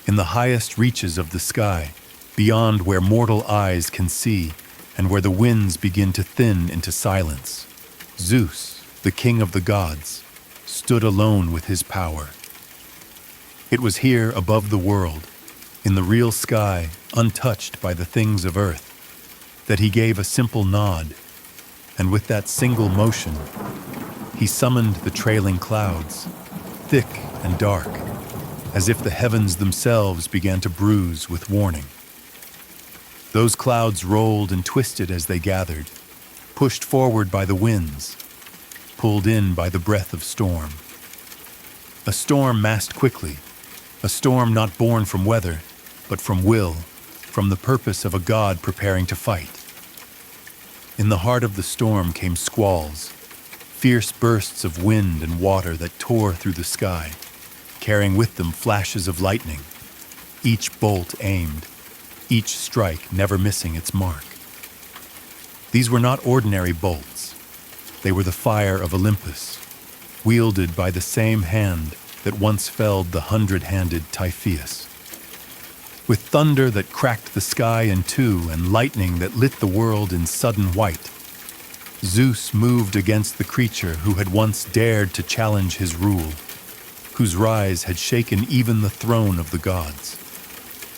in the highest reaches of the sky, beyond where mortal eyes can see, and where the winds begin to thin into silence, Zeus, the king of the gods, stood alone with his power. It was here above the world, in the real sky, untouched by the things of earth, that he gave a simple nod, and with that single motion, he summoned the trailing clouds, thick and dark, as if the heavens themselves began to bruise with warning. Those clouds rolled and twisted as they gathered, pushed forward by the winds, pulled in by the breath of storm. A storm massed quickly, a storm not born from weather, but from will, from the purpose of a god preparing to fight. In the heart of the storm came squalls, fierce bursts of wind and water that tore through the sky, carrying with them flashes of lightning, each bolt aimed, each strike never missing its mark. These were not ordinary bolts. They were the fire of Olympus, wielded by the same hand that once felled the 100-handed Typhoeus. With thunder that cracked the sky in two and lightning that lit the world in sudden white, Zeus moved against the creature who had once dared to challenge his rule, whose rise had shaken even the throne of the gods.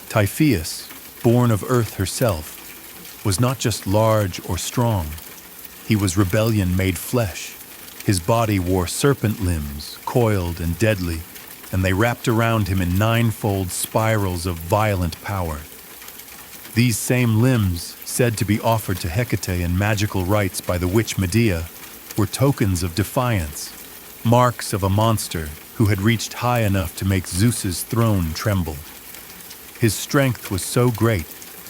Typhoeus, born of Earth herself, was not just large or strong. He was rebellion made flesh. His body wore serpent limbs, coiled and deadly, and they wrapped around him in ninefold spirals of violent power. These same limbs, said to be offered to Hecate in magical rites by the witch Medea, were tokens of defiance, marks of a monster who had reached high enough to make Zeus's throne tremble. His strength was so great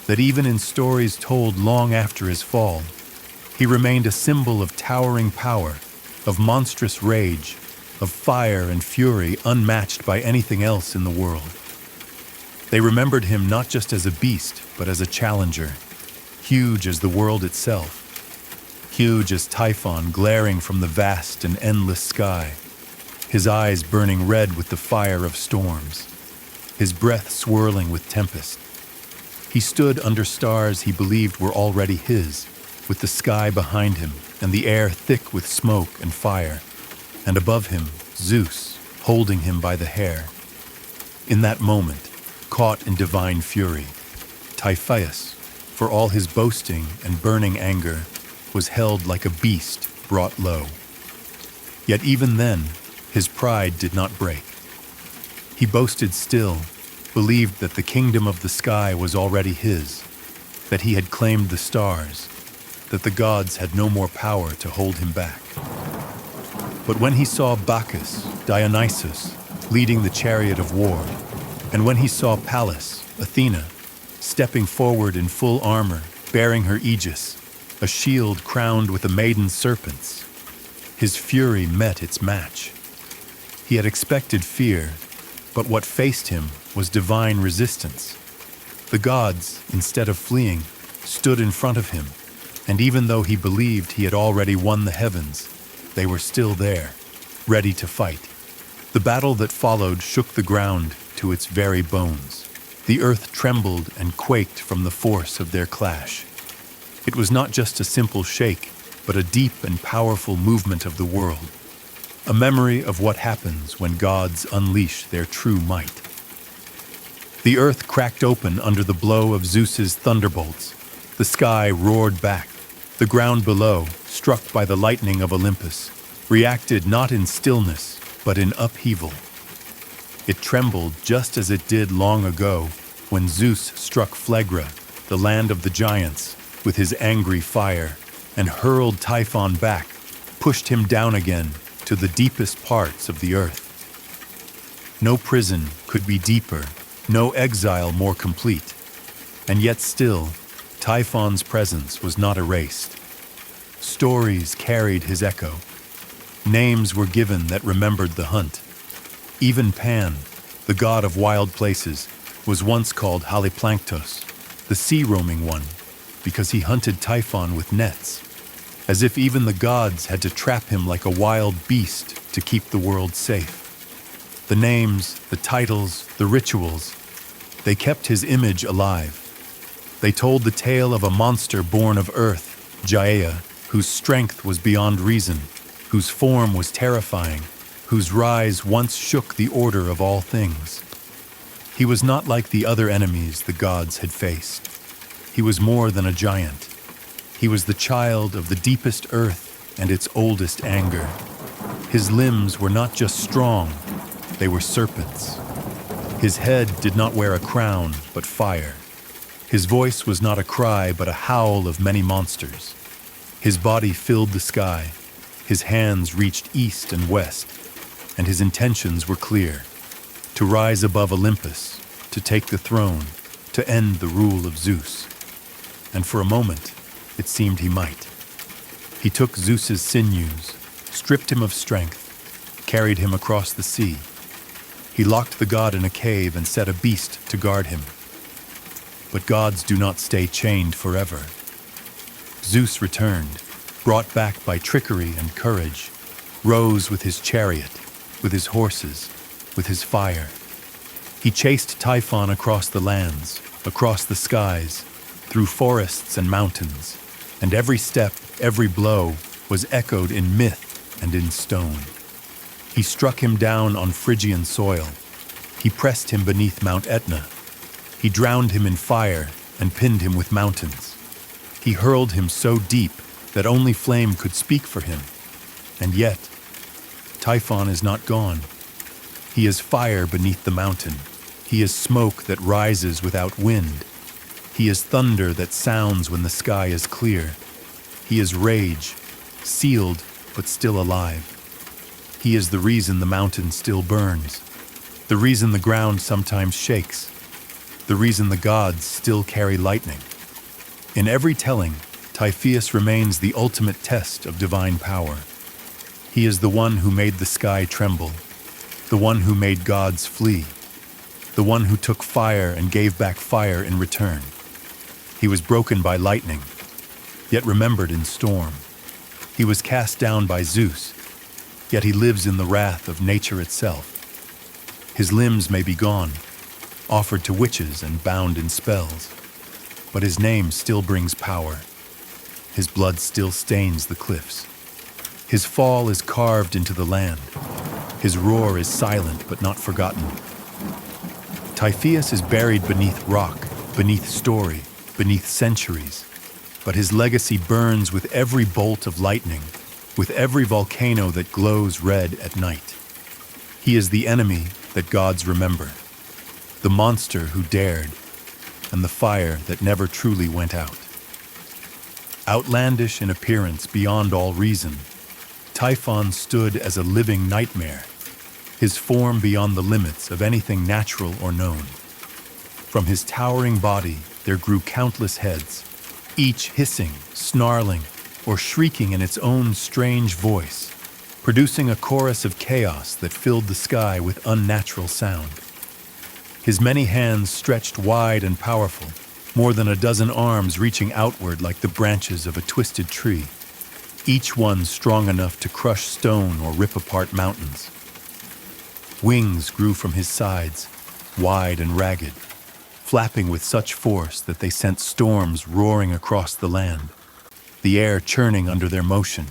that even in stories told long after his fall, he remained a symbol of towering power, of monstrous rage, of fire and fury unmatched by anything else in the world. They remembered him not just as a beast, but as a challenger, huge as the world itself, huge as Typhon glaring from the vast and endless sky, his eyes burning red with the fire of storms, his breath swirling with tempest. He stood under stars he believed were already his, with the sky behind him and the air thick with smoke and fire, and above him, Zeus, holding him by the hair. In that moment, caught in divine fury, Typhoeus, for all his boasting and burning anger, was held like a beast brought low. Yet even then, his pride did not break. He boasted still, believed that the kingdom of the sky was already his, that he had claimed the stars, that the gods had no more power to hold him back. But when he saw Bacchus, Dionysus, leading the chariot of war, and when he saw Pallas, Athena, stepping forward in full armor, bearing her aegis, a shield crowned with a maiden's serpents, his fury met its match. He had expected fear, but what faced him was divine resistance. The gods, instead of fleeing, stood in front of him, and even though he believed he had already won the heavens, they were still there, ready to fight. The battle that followed shook the ground to its very bones. The earth trembled and quaked from the force of their clash. It was not just a simple shake, but a deep and powerful movement of the world, a memory of what happens when gods unleash their true might. The earth cracked open under the blow of Zeus's thunderbolts. The sky roared back. The ground below, struck by the lightning of Olympus, reacted not in stillness, but in upheaval. It trembled just as it did long ago when Zeus struck Phlegra, the land of the giants, with his angry fire, and hurled Typhon back, pushed him down again to the deepest parts of the earth. No prison could be deeper, no exile more complete, and yet still, Typhon's presence was not erased. Stories carried his echo. Names were given that remembered the hunt. Even Pan, the god of wild places, was once called Haliplanktos, the sea-roaming one, because he hunted Typhon with nets, as if even the gods had to trap him like a wild beast to keep the world safe. The names, the titles, the rituals, They kept his image alive. They told the tale of a monster born of earth, Gaia, whose strength was beyond reason, whose form was terrifying, whose rise once shook the order of all things. He was not like the other enemies the gods had faced. He was more than a giant. He was the child of the deepest earth and its oldest anger. His limbs were not just strong, they were serpents. His head did not wear a crown, but fire. His voice was not a cry, but a howl of many monsters. His body filled the sky. His hands reached east and west, and his intentions were clear: to rise above Olympus, to take the throne, to end the rule of Zeus. And for a moment, it seemed he might. He took Zeus's sinews, stripped him of strength, carried him across the sea. He locked the god in a cave and set a beast to guard him. But gods do not stay chained forever. Zeus returned, brought back by trickery and courage, rose with his chariot, with his horses, with his fire. He chased Typhon across the lands, across the skies, through forests and mountains, and every step, every blow was echoed in myth and in stone. He struck him down on Phrygian soil. He pressed him beneath Mount Etna. He drowned him in fire and pinned him with mountains. He hurled him so deep that only flame could speak for him. And yet, Typhon is not gone. He is fire beneath the mountain. He is smoke that rises without wind. He is thunder that sounds when the sky is clear. He is rage, sealed but still alive. He is the reason the mountain still burns, the reason the ground sometimes shakes, the reason the gods still carry lightning. In every telling, Typhoeus remains the ultimate test of divine power. He is the one who made the sky tremble, the one who made gods flee, the one who took fire and gave back fire in return. He was broken by lightning, yet remembered in storm. He was cast down by Zeus, yet he lives in the wrath of nature itself. His limbs may be gone, offered to witches and bound in spells, but his name still brings power. His blood still stains the cliffs. His fall is carved into the land. His roar is silent but not forgotten. Typhoeus is buried beneath rock, beneath story, beneath centuries, but his legacy burns with every bolt of lightning, with every volcano that glows red at night. He is the enemy that gods remember, the monster who dared, and the fire that never truly went out. Outlandish in appearance beyond all reason, Typhon stood as a living nightmare, his form beyond the limits of anything natural or known. From his towering body there grew countless heads, each hissing, snarling, or shrieking in its own strange voice, producing a chorus of chaos that filled the sky with unnatural sound. His many hands stretched wide and powerful, more than a dozen arms reaching outward like the branches of a twisted tree, each one strong enough to crush stone or rip apart mountains. Wings grew from his sides, wide and ragged, flapping with such force that they sent storms roaring across the land, the air churning under their motion.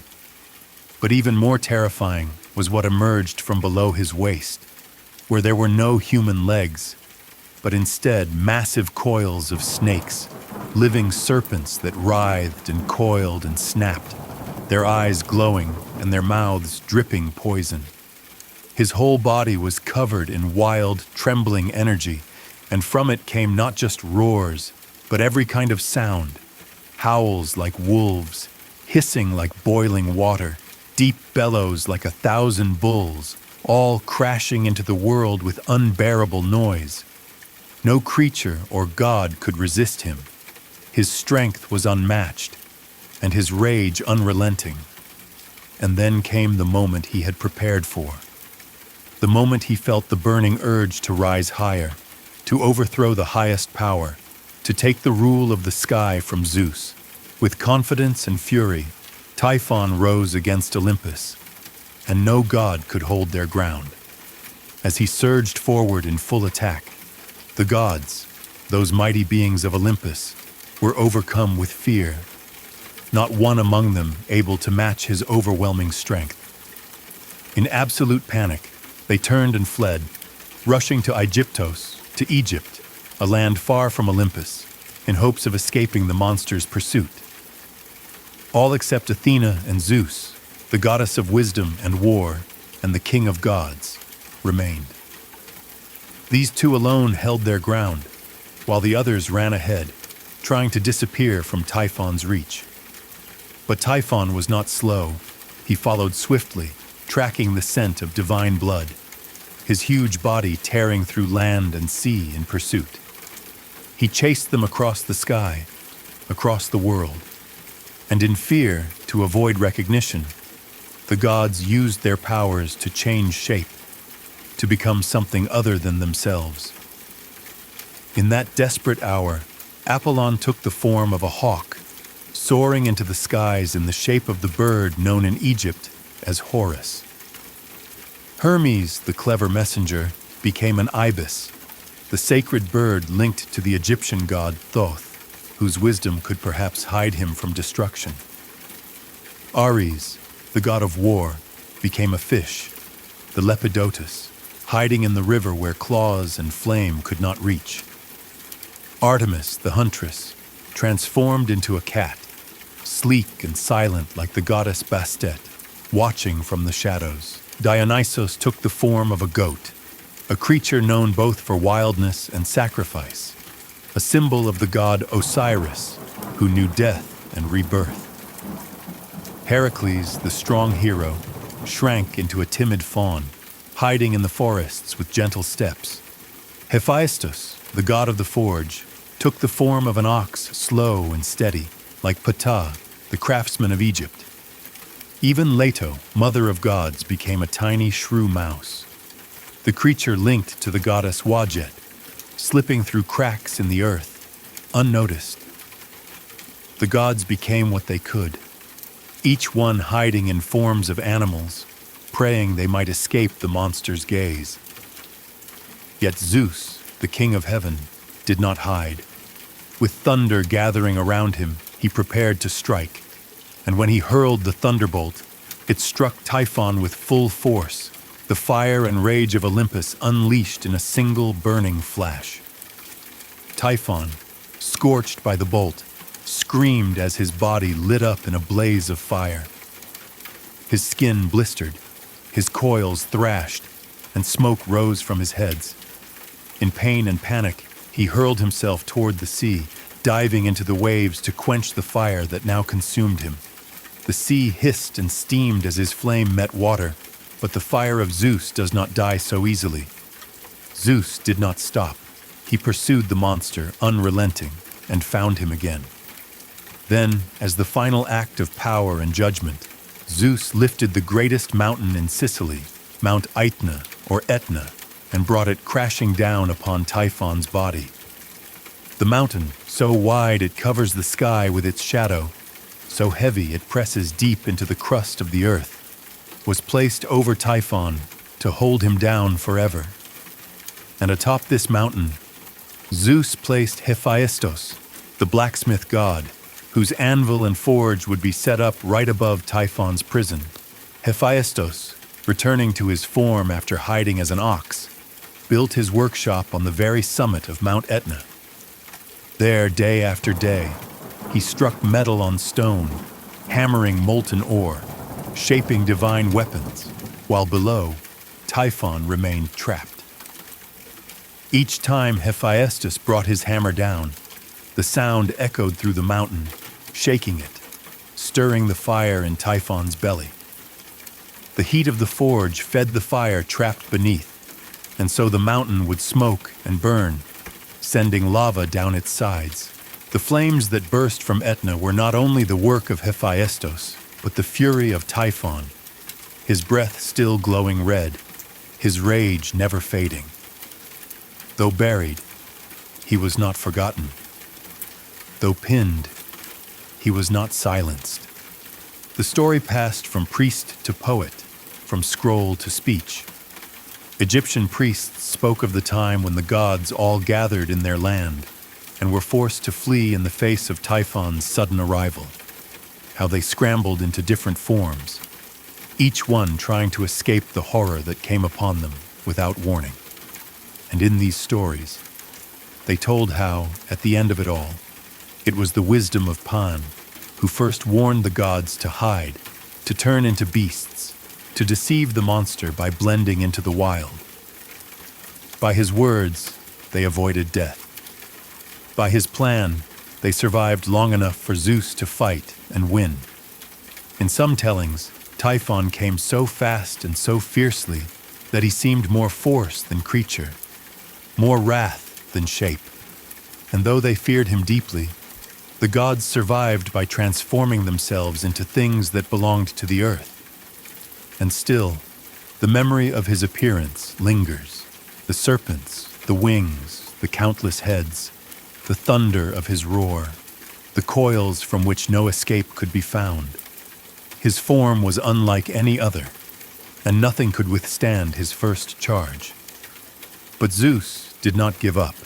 But even more terrifying was what emerged from below his waist, where there were no human legs, but instead massive coils of snakes, living serpents that writhed and coiled and snapped, their eyes glowing and their mouths dripping poison. His whole body was covered in wild, trembling energy, and from it came not just roars, but every kind of sound, howls like wolves, hissing like boiling water, deep bellows like 1,000 bulls, all crashing into the world with unbearable noise. No creature or god could resist him. His strength was unmatched, and his rage unrelenting. And then came the moment he had prepared for. The moment he felt the burning urge to rise higher, to overthrow the highest power, to take the rule of the sky from Zeus. With confidence and fury, Typhon rose against Olympus, and no god could hold their ground. As he surged forward in full attack, The gods, those mighty beings of Olympus, were overcome with fear, not one among them able to match his overwhelming strength. In absolute panic, they turned and fled, rushing to Egypt, a land far from Olympus, in hopes of escaping the monster's pursuit. All except Athena and Zeus, the goddess of wisdom and war, and the king of gods, remained. These two alone held their ground, while the others ran ahead, trying to disappear from Typhon's reach. But Typhon was not slow. He followed swiftly, tracking the scent of divine blood, his huge body tearing through land and sea in pursuit. He chased them across the sky, across the world, and in fear to avoid recognition, the gods used their powers to change shape, to become something other than themselves. In that desperate hour, Apollon took the form of a hawk, soaring into the skies in the shape of the bird known in Egypt as Horus. Hermes, the clever messenger, became an ibis, the sacred bird linked to the Egyptian god Thoth, whose wisdom could perhaps hide him from destruction. Ares, the god of war, became a fish, the Lepidotus, hiding in the river where claws and flame could not reach. Artemis, the huntress, transformed into a cat, sleek and silent like the goddess Bastet, watching from the shadows. Dionysos took the form of a goat, a creature known both for wildness and sacrifice, a symbol of the god Osiris, who knew death and rebirth. Heracles, the strong hero, shrank into a timid fawn, hiding in the forests with gentle steps. Hephaestus, the god of the forge, took the form of an ox, slow and steady, like Ptah, the craftsman of Egypt. Even Leto, mother of gods, became a tiny shrew mouse, the creature linked to the goddess Wajet, slipping through cracks in the earth, unnoticed. The gods became what they could, each one hiding in forms of animals, praying they might escape the monster's gaze. Yet Zeus, the king of heaven, did not hide. With thunder gathering around him, he prepared to strike, and when he hurled the thunderbolt, it struck Typhon with full force, the fire and rage of Olympus unleashed in a single burning flash. Typhon, scorched by the bolt, screamed as his body lit up in a blaze of fire. His skin blistered, his coils thrashed, and smoke rose from his heads. In pain and panic, he hurled himself toward the sea, diving into the waves to quench the fire that now consumed him. The sea hissed and steamed as his flame met water, but the fire of Zeus does not die so easily. Zeus did not stop. He pursued the monster, unrelenting, and found him again. Then, as the final act of power and judgment, Zeus lifted the greatest mountain in Sicily, Mount Aetna, or Etna, and brought it crashing down upon Typhon's body. The mountain, so wide it covers the sky with its shadow, so heavy it presses deep into the crust of the earth, was placed over Typhon to hold him down forever. And atop this mountain, Zeus placed Hephaestus, the blacksmith god, whose anvil and forge would be set up right above Typhon's prison. Hephaestus, returning to his form after hiding as an ox, built his workshop on the very summit of Mount Etna. There, day after day, he struck metal on stone, hammering molten ore, shaping divine weapons, while below, Typhon remained trapped. Each time Hephaestus brought his hammer down, the sound echoed through the mountain, shaking it, stirring the fire in Typhon's belly. The heat of the forge fed the fire trapped beneath, and so the mountain would smoke and burn, sending lava down its sides. The flames that burst from Etna were not only the work of Hephaestus, but the fury of Typhon, his breath still glowing red, his rage never fading. Though buried, he was not forgotten. Though pinned, he was not silenced. The story passed from priest to poet, from scroll to speech. Egyptian priests spoke of the time when the gods all gathered in their land and were forced to flee in the face of Typhon's sudden arrival, how they scrambled into different forms, each one trying to escape the horror that came upon them without warning. And in these stories, they told how, at the end of it all, it was the wisdom of Pan who first warned the gods to hide, to turn into beasts, to deceive the monster by blending into the wild. By his words, they avoided death. By his plan, they survived long enough for Zeus to fight and win. In some tellings, Typhon came so fast and so fiercely that he seemed more force than creature, more wrath than shape. And though they feared him deeply, the gods survived by transforming themselves into things that belonged to the earth. And still, the memory of his appearance lingers. The serpents, the wings, the countless heads, the thunder of his roar, the coils from which no escape could be found. His form was unlike any other, and nothing could withstand his first charge. But Zeus did not give up.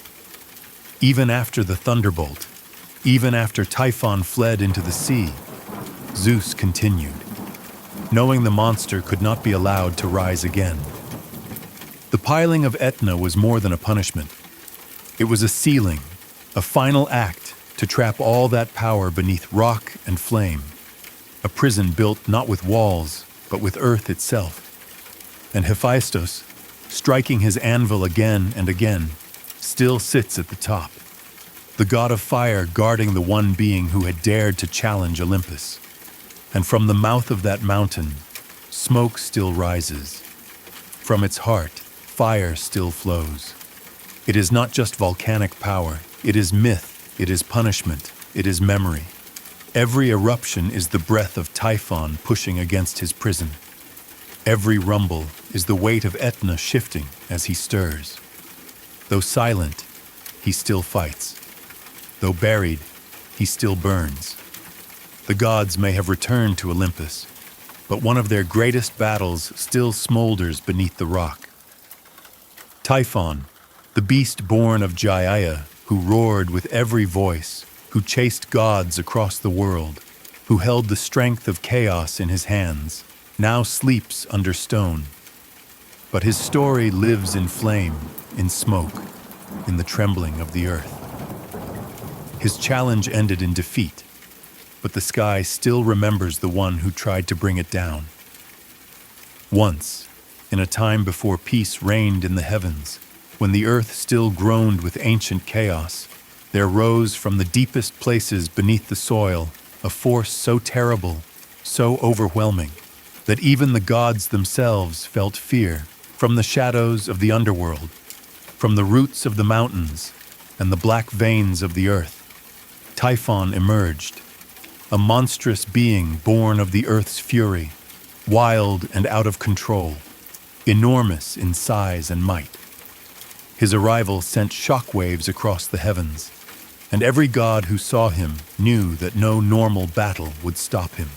Even after the thunderbolt, even after Typhon fled into the sea, Zeus continued, knowing the monster could not be allowed to rise again. The piling of Etna was more than a punishment. It was a sealing, a final act to trap all that power beneath rock and flame, a prison built not with walls, but with earth itself. And Hephaestus, striking his anvil again and again, still sits at the top, the god of fire guarding the one being who had dared to challenge Olympus. And from the mouth of that mountain, smoke still rises. From its heart, fire still flows. It is not just volcanic power, it is myth, it is punishment, it is memory. Every eruption is the breath of Typhon pushing against his prison. Every rumble is the weight of Etna shifting as he stirs. Though silent, he still fights. Though buried, he still burns. The gods may have returned to Olympus, but one of their greatest battles still smolders beneath the rock. Typhon, the beast born of Gaia, who roared with every voice, who chased gods across the world, who held the strength of chaos in his hands, now sleeps under stone. But his story lives in flame, in smoke, in the trembling of the earth. His challenge ended in defeat, but the sky still remembers the one who tried to bring it down. Once, in a time before peace reigned in the heavens, when the earth still groaned with ancient chaos, there rose from the deepest places beneath the soil a force so terrible, so overwhelming, that even the gods themselves felt fear. From the shadows of the underworld, from the roots of the mountains and the black veins of the earth, Typhon emerged, a monstrous being born of the earth's fury, wild and out of control, enormous in size and might. His arrival sent shockwaves across the heavens, and every god who saw him knew that no normal battle would stop him.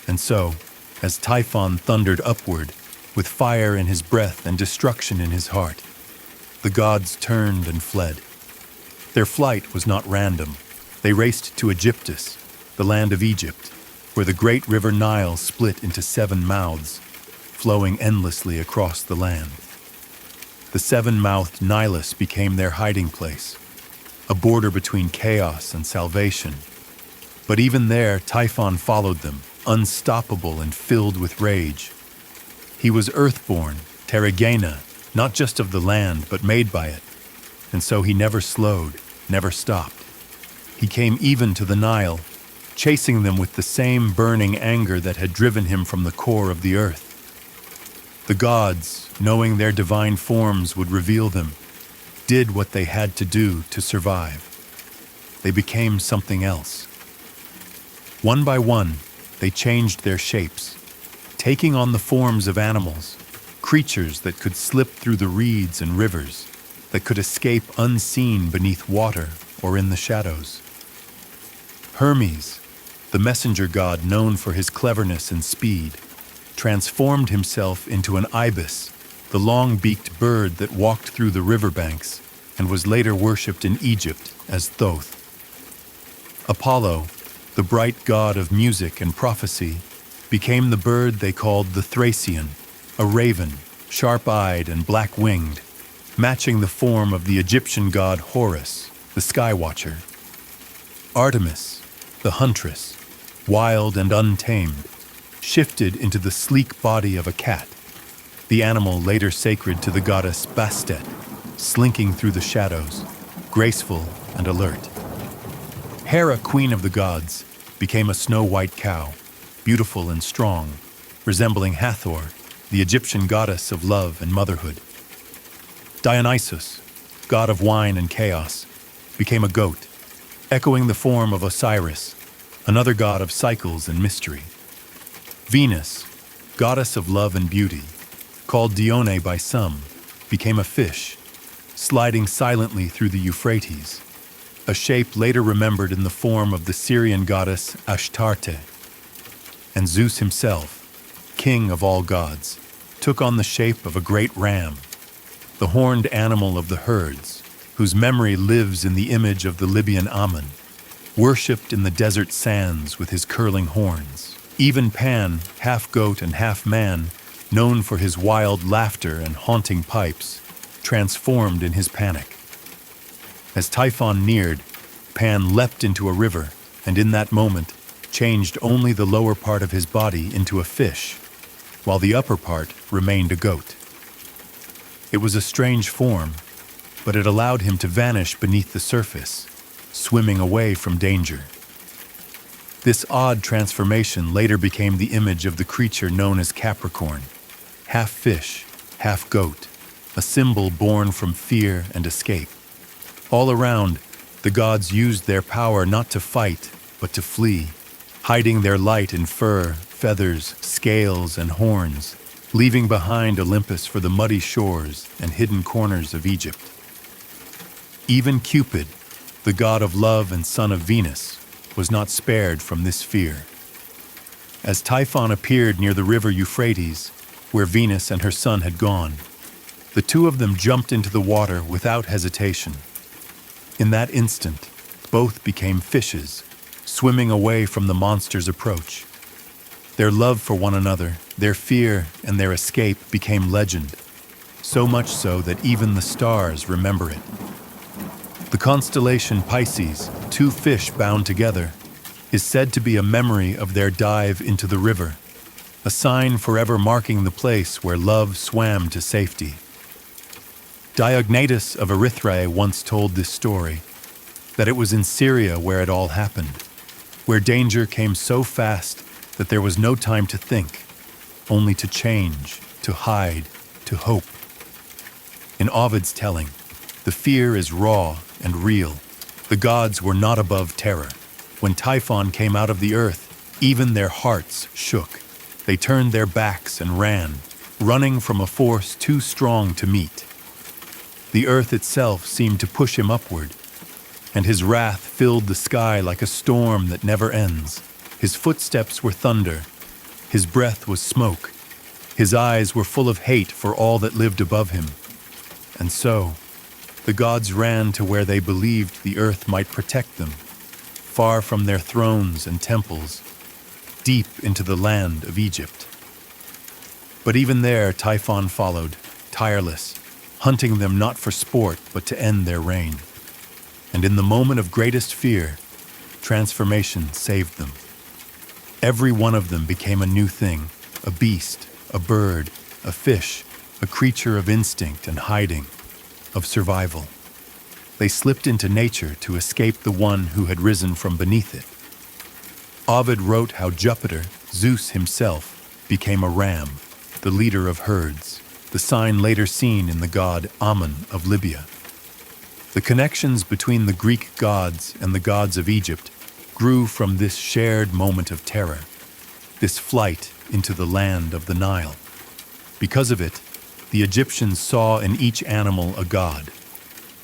And so, as Typhon thundered upward, with fire in his breath and destruction in his heart, the gods turned and fled. Their flight was not random. They raced to Aegyptus, the land of Egypt, where the great river Nile split into 7 mouths, flowing endlessly across the land. The 7-mouthed Nilus became their hiding place, a border between chaos and salvation. But even there, Typhon followed them, unstoppable and filled with rage. He was earthborn, Terragena, not just of the land, but made by it. And so he never slowed, never stopped. He came even to the Nile, chasing them with the same burning anger that had driven him from the core of the earth. The gods, knowing their divine forms would reveal them, did what they had to do to survive. They became something else. One by one, they changed their shapes, taking on the forms of animals, creatures that could slip through the reeds and rivers, that could escape unseen beneath water or in the shadows. Hermes, the messenger god known for his cleverness and speed, transformed himself into an ibis, the long-beaked bird that walked through the riverbanks and was later worshipped in Egypt as Thoth. Apollo, the bright god of music and prophecy, became the bird they called the Thracian, a raven, sharp-eyed and black-winged, matching the form of the Egyptian god Horus, the sky watcher. Artemis, the huntress, wild and untamed, shifted into the sleek body of a cat, the animal later sacred to the goddess Bastet, slinking through the shadows, graceful and alert. Hera, queen of the gods, became a snow-white cow, beautiful and strong, resembling Hathor, the Egyptian goddess of love and motherhood. Dionysus, god of wine and chaos, became a goat, echoing the form of Osiris, another god of cycles and mystery. Venus, goddess of love and beauty, called Dione by some, became a fish, sliding silently through the Euphrates, a shape later remembered in the form of the Syrian goddess Ashtarte. And Zeus himself, king of all gods, took on the shape of a great ram, the horned animal of the herds, whose memory lives in the image of the Libyan Ammon, worshipped in the desert sands with his curling horns. Even Pan, half goat and half man, known for his wild laughter and haunting pipes, transformed in his panic. As Typhon neared, Pan leapt into a river, and in that moment changed only the lower part of his body into a fish, while the upper part remained a goat. It was a strange form, but it allowed him to vanish beneath the surface, swimming away from danger. This odd transformation later became the image of the creature known as Capricorn, half fish, half goat, a symbol born from fear and escape. All around, the gods used their power not to fight, but to flee, hiding their light in fur, feathers, scales, and horns, leaving behind Olympus for the muddy shores and hidden corners of Egypt. Even Cupid, the god of love and son of Venus, was not spared from this fear. As Typhon appeared near the river Euphrates, where Venus and her son had gone, the two of them jumped into the water without hesitation. In that instant, both became fishes, swimming away from the monster's approach. Their love for one another, their fear, and their escape became legend, so much so that even the stars remember it. The constellation Pisces, two fish bound together, is said to be a memory of their dive into the river, a sign forever marking the place where love swam to safety. Diognetus of Erythrae once told this story, that it was in Syria where it all happened, where danger came so fast that there was no time to think, only to change, to hide, to hope. In Ovid's telling, the fear is raw and real. The gods were not above terror. When Typhon came out of the earth, even their hearts shook. They turned their backs and ran, running from a force too strong to meet. The earth itself seemed to push him upward, and his wrath filled the sky like a storm that never ends. His footsteps were thunder, his breath was smoke, his eyes were full of hate for all that lived above him. And so, the gods ran to where they believed the earth might protect them, far from their thrones and temples, deep into the land of Egypt. But even there, Typhon followed, tireless, hunting them not for sport but to end their reign. And in the moment of greatest fear, transformation saved them. Every one of them became a new thing, a beast, a bird, a fish, a creature of instinct and hiding, of survival. They slipped into nature to escape the one who had risen from beneath it. Ovid wrote how Jupiter, Zeus himself, became a ram, the leader of herds, the sign later seen in the god Ammon of Libya. The connections between the Greek gods and the gods of Egypt grew from this shared moment of terror, this flight into the land of the Nile. Because of it, the Egyptians saw in each animal a god,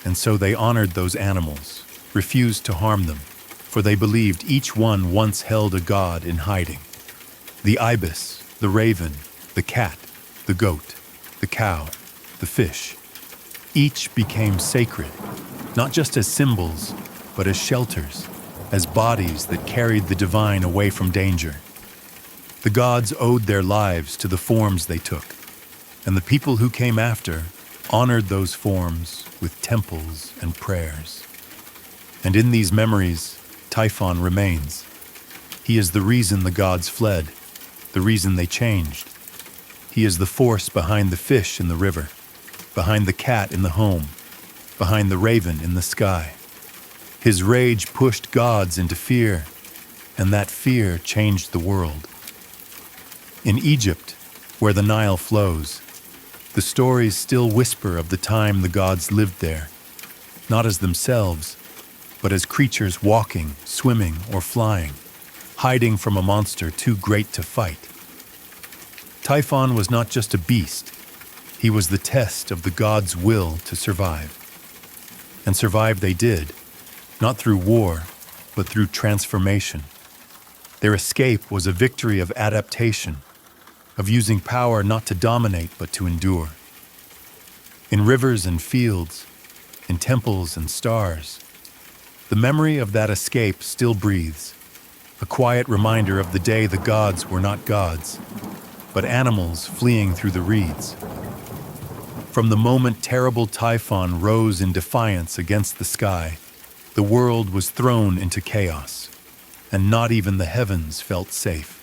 and so they honored those animals, refused to harm them, for they believed each one once held a god in hiding. The ibis, the raven, the cat, the goat, the cow, the fish. Each became sacred, not just as symbols, but as shelters, as bodies that carried the divine away from danger. The gods owed their lives to the forms they took, and the people who came after honored those forms with temples and prayers. And in these memories, Typhon remains. He is the reason the gods fled, the reason they changed. He is the force behind the fish in the river, behind the cat in the home, behind the raven in the sky. His rage pushed gods into fear, and that fear changed the world. In Egypt, where the Nile flows, the stories still whisper of the time the gods lived there, not as themselves, but as creatures walking, swimming, or flying, hiding from a monster too great to fight. Typhon was not just a beast, he was the test of the gods' will to survive. And survive they did, not through war, but through transformation. Their escape was a victory of adaptation, of using power not to dominate but to endure. In rivers and fields, in temples and stars, the memory of that escape still breathes, a quiet reminder of the day the gods were not gods, but animals fleeing through the reeds. From the moment terrible Typhon rose in defiance against the sky, the world was thrown into chaos, and not even the heavens felt safe.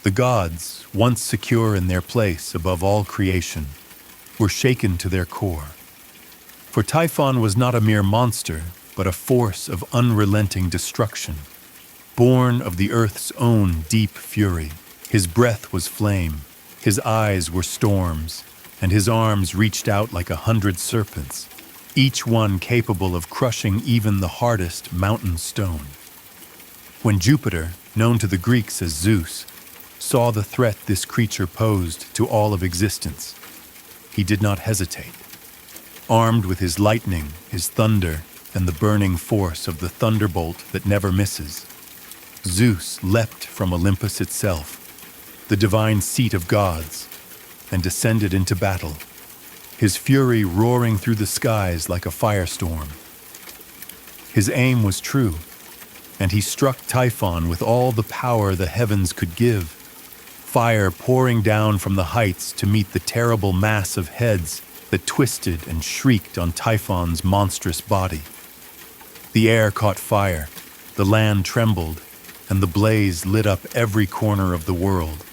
The gods, once secure in their place above all creation, were shaken to their core. For Typhon was not a mere monster, but a force of unrelenting destruction. Born of the earth's own deep fury, his breath was flame, his eyes were storms, and his arms reached out like 100 serpents, each one capable of crushing even the hardest mountain stone. When Jupiter, known to the Greeks as Zeus, saw the threat this creature posed to all of existence, he did not hesitate. Armed with his lightning, his thunder, and the burning force of the thunderbolt that never misses, Zeus leapt from Olympus itself, the divine seat of gods, and descended into battle, his fury roaring through the skies like a firestorm. His aim was true, and he struck Typhon with all the power the heavens could give, fire pouring down from the heights to meet the terrible mass of heads that twisted and shrieked on Typhon's monstrous body. The air caught fire, the land trembled, and the blaze lit up every corner of the world,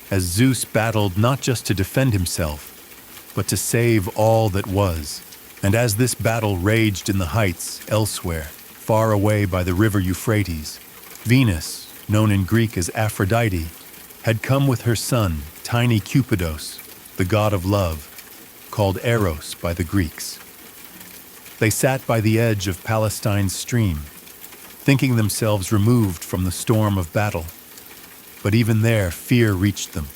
as Zeus battled not just to defend himself, but to save all that was. And as this battle raged in the heights elsewhere, far away by the river Euphrates, Venus, known in Greek as Aphrodite, had come with her son, tiny Cupidos, the god of love, called Eros by the Greeks. They sat by the edge of Palestine's stream, thinking themselves removed from the storm of battle. But even there, fear reached them.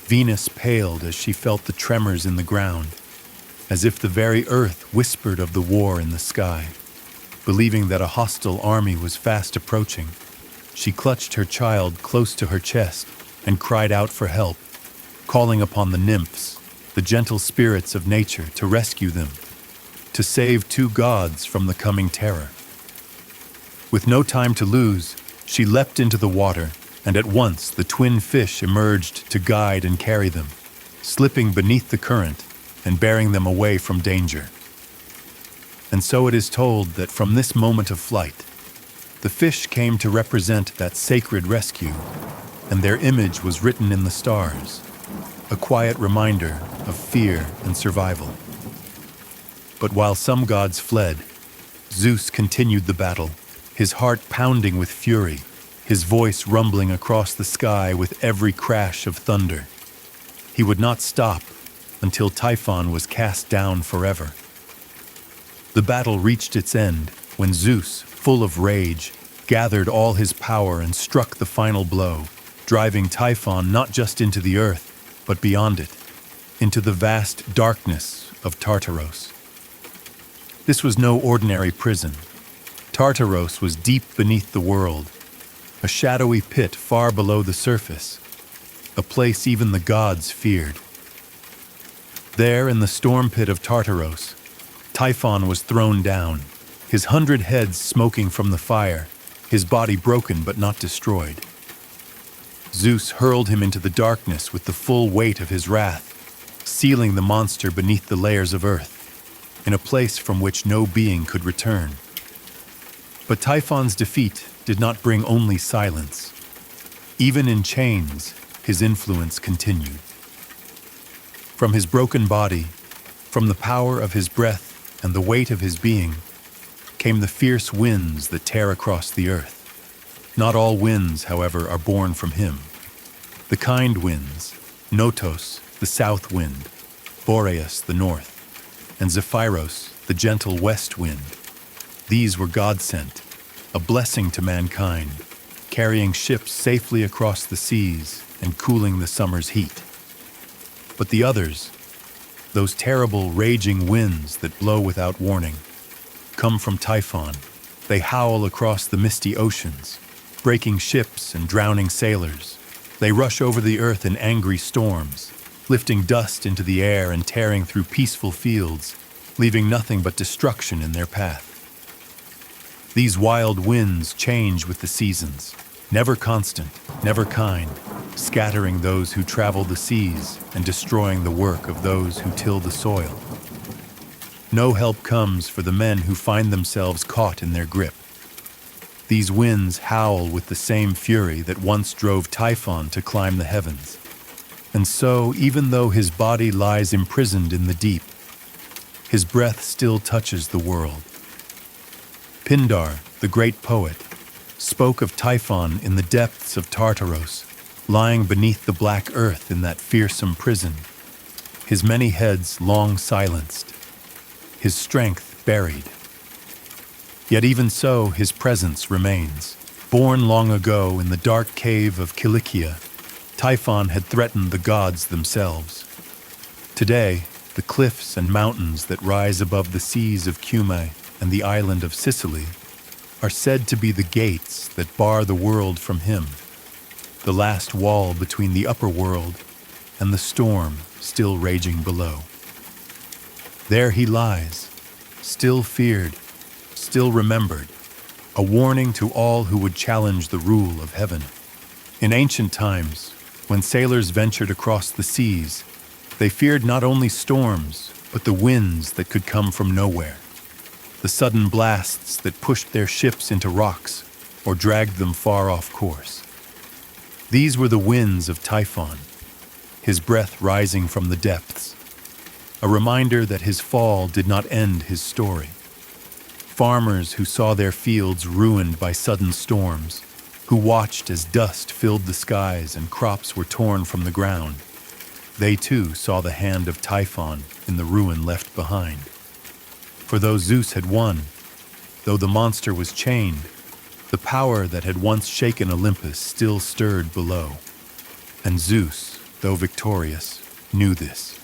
Venus paled as she felt the tremors in the ground, as if the very earth whispered of the war in the sky. Believing that a hostile army was fast approaching, she clutched her child close to her chest and cried out for help, calling upon the nymphs, the gentle spirits of nature, to rescue them, to save two gods from the coming terror. With no time to lose, she leapt into the water, and at once the twin fish emerged to guide and carry them, slipping beneath the current and bearing them away from danger. And so it is told that from this moment of flight, the fish came to represent that sacred rescue, and their image was written in the stars, a quiet reminder of fear and survival. But while some gods fled, Zeus continued the battle, his heart pounding with fury, his voice rumbling across the sky with every crash of thunder. He would not stop until Typhon was cast down forever. The battle reached its end when Zeus, full of rage, gathered all his power and struck the final blow, driving Typhon not just into the earth, but beyond it, into the vast darkness of Tartaros. This was no ordinary prison. Tartaros was deep beneath the world, a shadowy pit far below the surface, a place even the gods feared. There, in the storm pit of Tartaros, Typhon was thrown down, his 100 heads smoking from the fire, his body broken but not destroyed. Zeus hurled him into the darkness with the full weight of his wrath, sealing the monster beneath the layers of earth, in a place from which no being could return. But Typhon's defeat did not bring only silence. Even in chains, his influence continued. From his broken body, from the power of his breath and the weight of his being, came the fierce winds that tear across the earth. Not all winds, however, are born from him. The kind winds, Notos, the south wind, Boreas, the north, and Zephyros, the gentle west wind. These were God-sent, a blessing to mankind, carrying ships safely across the seas and cooling the summer's heat. But the others, those terrible raging winds that blow without warning, come from Typhon. They howl across the misty oceans, breaking ships and drowning sailors. They rush over the earth in angry storms, lifting dust into the air and tearing through peaceful fields, leaving nothing but destruction in their path. These wild winds change with the seasons, never constant, never kind, scattering those who travel the seas and destroying the work of those who till the soil. No help comes for the men who find themselves caught in their grip. These winds howl with the same fury that once drove Typhon to climb the heavens. And so, even though his body lies imprisoned in the deep, his breath still touches the world. Pindar, the great poet, spoke of Typhon in the depths of Tartaros, lying beneath the black earth in that fearsome prison, his many heads long silenced, his strength buried. Yet even so, his presence remains. Born long ago in the dark cave of Cilicia, Typhon had threatened the gods themselves. Today, the cliffs and mountains that rise above the seas of Cumae and the island of Sicily are said to be the gates that bar the world from him, the last wall between the upper world and the storm still raging below. There he lies, still feared, still remembered, a warning to all who would challenge the rule of heaven. In ancient times, when sailors ventured across the seas, they feared not only storms, but the winds that could come from nowhere, the sudden blasts that pushed their ships into rocks or dragged them far off course. These were the winds of Typhon, his breath rising from the depths, a reminder that his fall did not end his story. Farmers who saw their fields ruined by sudden storms, who watched as dust filled the skies and crops were torn from the ground, they too saw the hand of Typhon in the ruin left behind. For though Zeus had won, though the monster was chained, the power that had once shaken Olympus still stirred below. And Zeus, though victorious, knew this.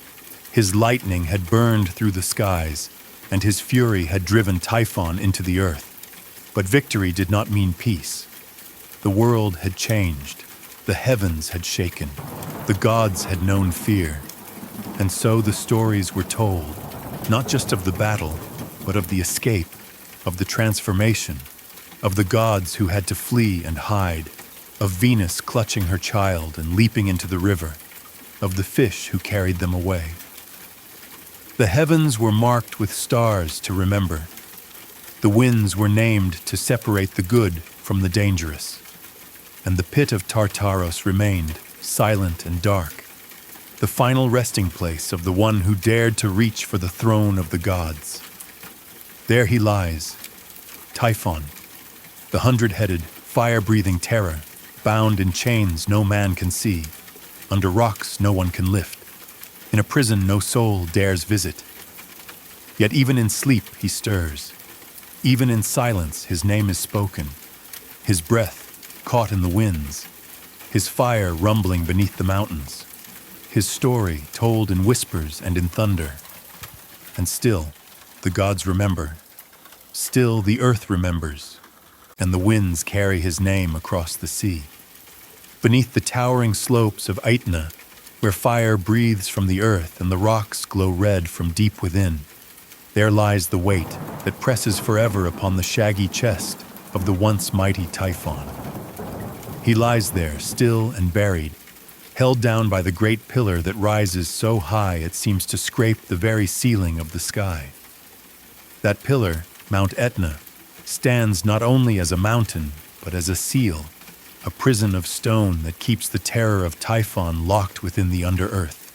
His lightning had burned through the skies, and his fury had driven Typhon into the earth. But victory did not mean peace. The world had changed. The heavens had shaken. The gods had known fear. And so the stories were told, not just of the battle, but of the escape, of the transformation, of the gods who had to flee and hide, of Venus clutching her child and leaping into the river, of the fish who carried them away. The heavens were marked with stars to remember. The winds were named to separate the good from the dangerous. And the pit of Tartaros remained, silent and dark, the final resting place of the one who dared to reach for the throne of the gods. There he lies, Typhon, the 100-headed, fire-breathing terror, bound in chains no man can see, under rocks no one can lift, in a prison no soul dares visit. Yet even in sleep he stirs. Even in silence his name is spoken, his breath caught in the winds, his fire rumbling beneath the mountains, his story told in whispers and in thunder. And still, the gods remember. Still the earth remembers, and the winds carry his name across the sea. Beneath the towering slopes of Aetna where fire breathes from the earth and the rocks glow red from deep within. There lies the weight that presses forever upon the shaggy chest of the once mighty Typhon. He lies there, still and buried, held down by the great pillar that rises so high it seems to scrape the very ceiling of the sky. That pillar, Mount Etna, stands not only as a mountain, but as a seal, a prison of stone that keeps the terror of Typhon locked within the under-earth.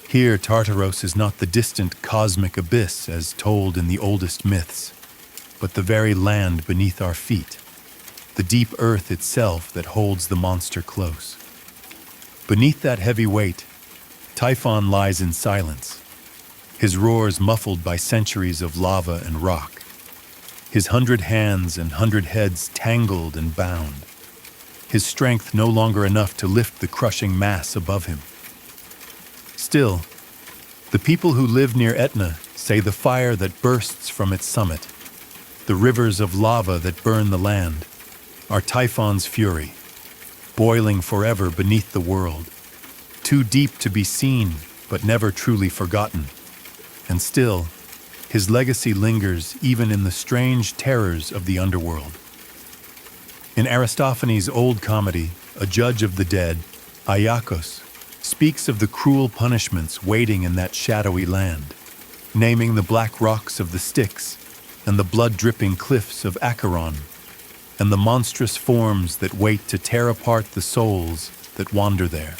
Here, Tartaros is not the distant cosmic abyss as told in the oldest myths, but the very land beneath our feet, the deep earth itself that holds the monster close. Beneath that heavy weight, Typhon lies in silence, his roars muffled by centuries of lava and rock, his 100 hands and 100 heads tangled and bound, his strength no longer enough to lift the crushing mass above him. Still, the people who live near Etna say the fire that bursts from its summit, the rivers of lava that burn the land, are Typhon's fury, boiling forever beneath the world, too deep to be seen but never truly forgotten. And still, his legacy lingers even in the strange terrors of the underworld. In Aristophanes' old comedy, A Judge of the Dead, Iacchos speaks of the cruel punishments waiting in that shadowy land, naming the black rocks of the Styx and the blood-dripping cliffs of Acheron, and the monstrous forms that wait to tear apart the souls that wander there.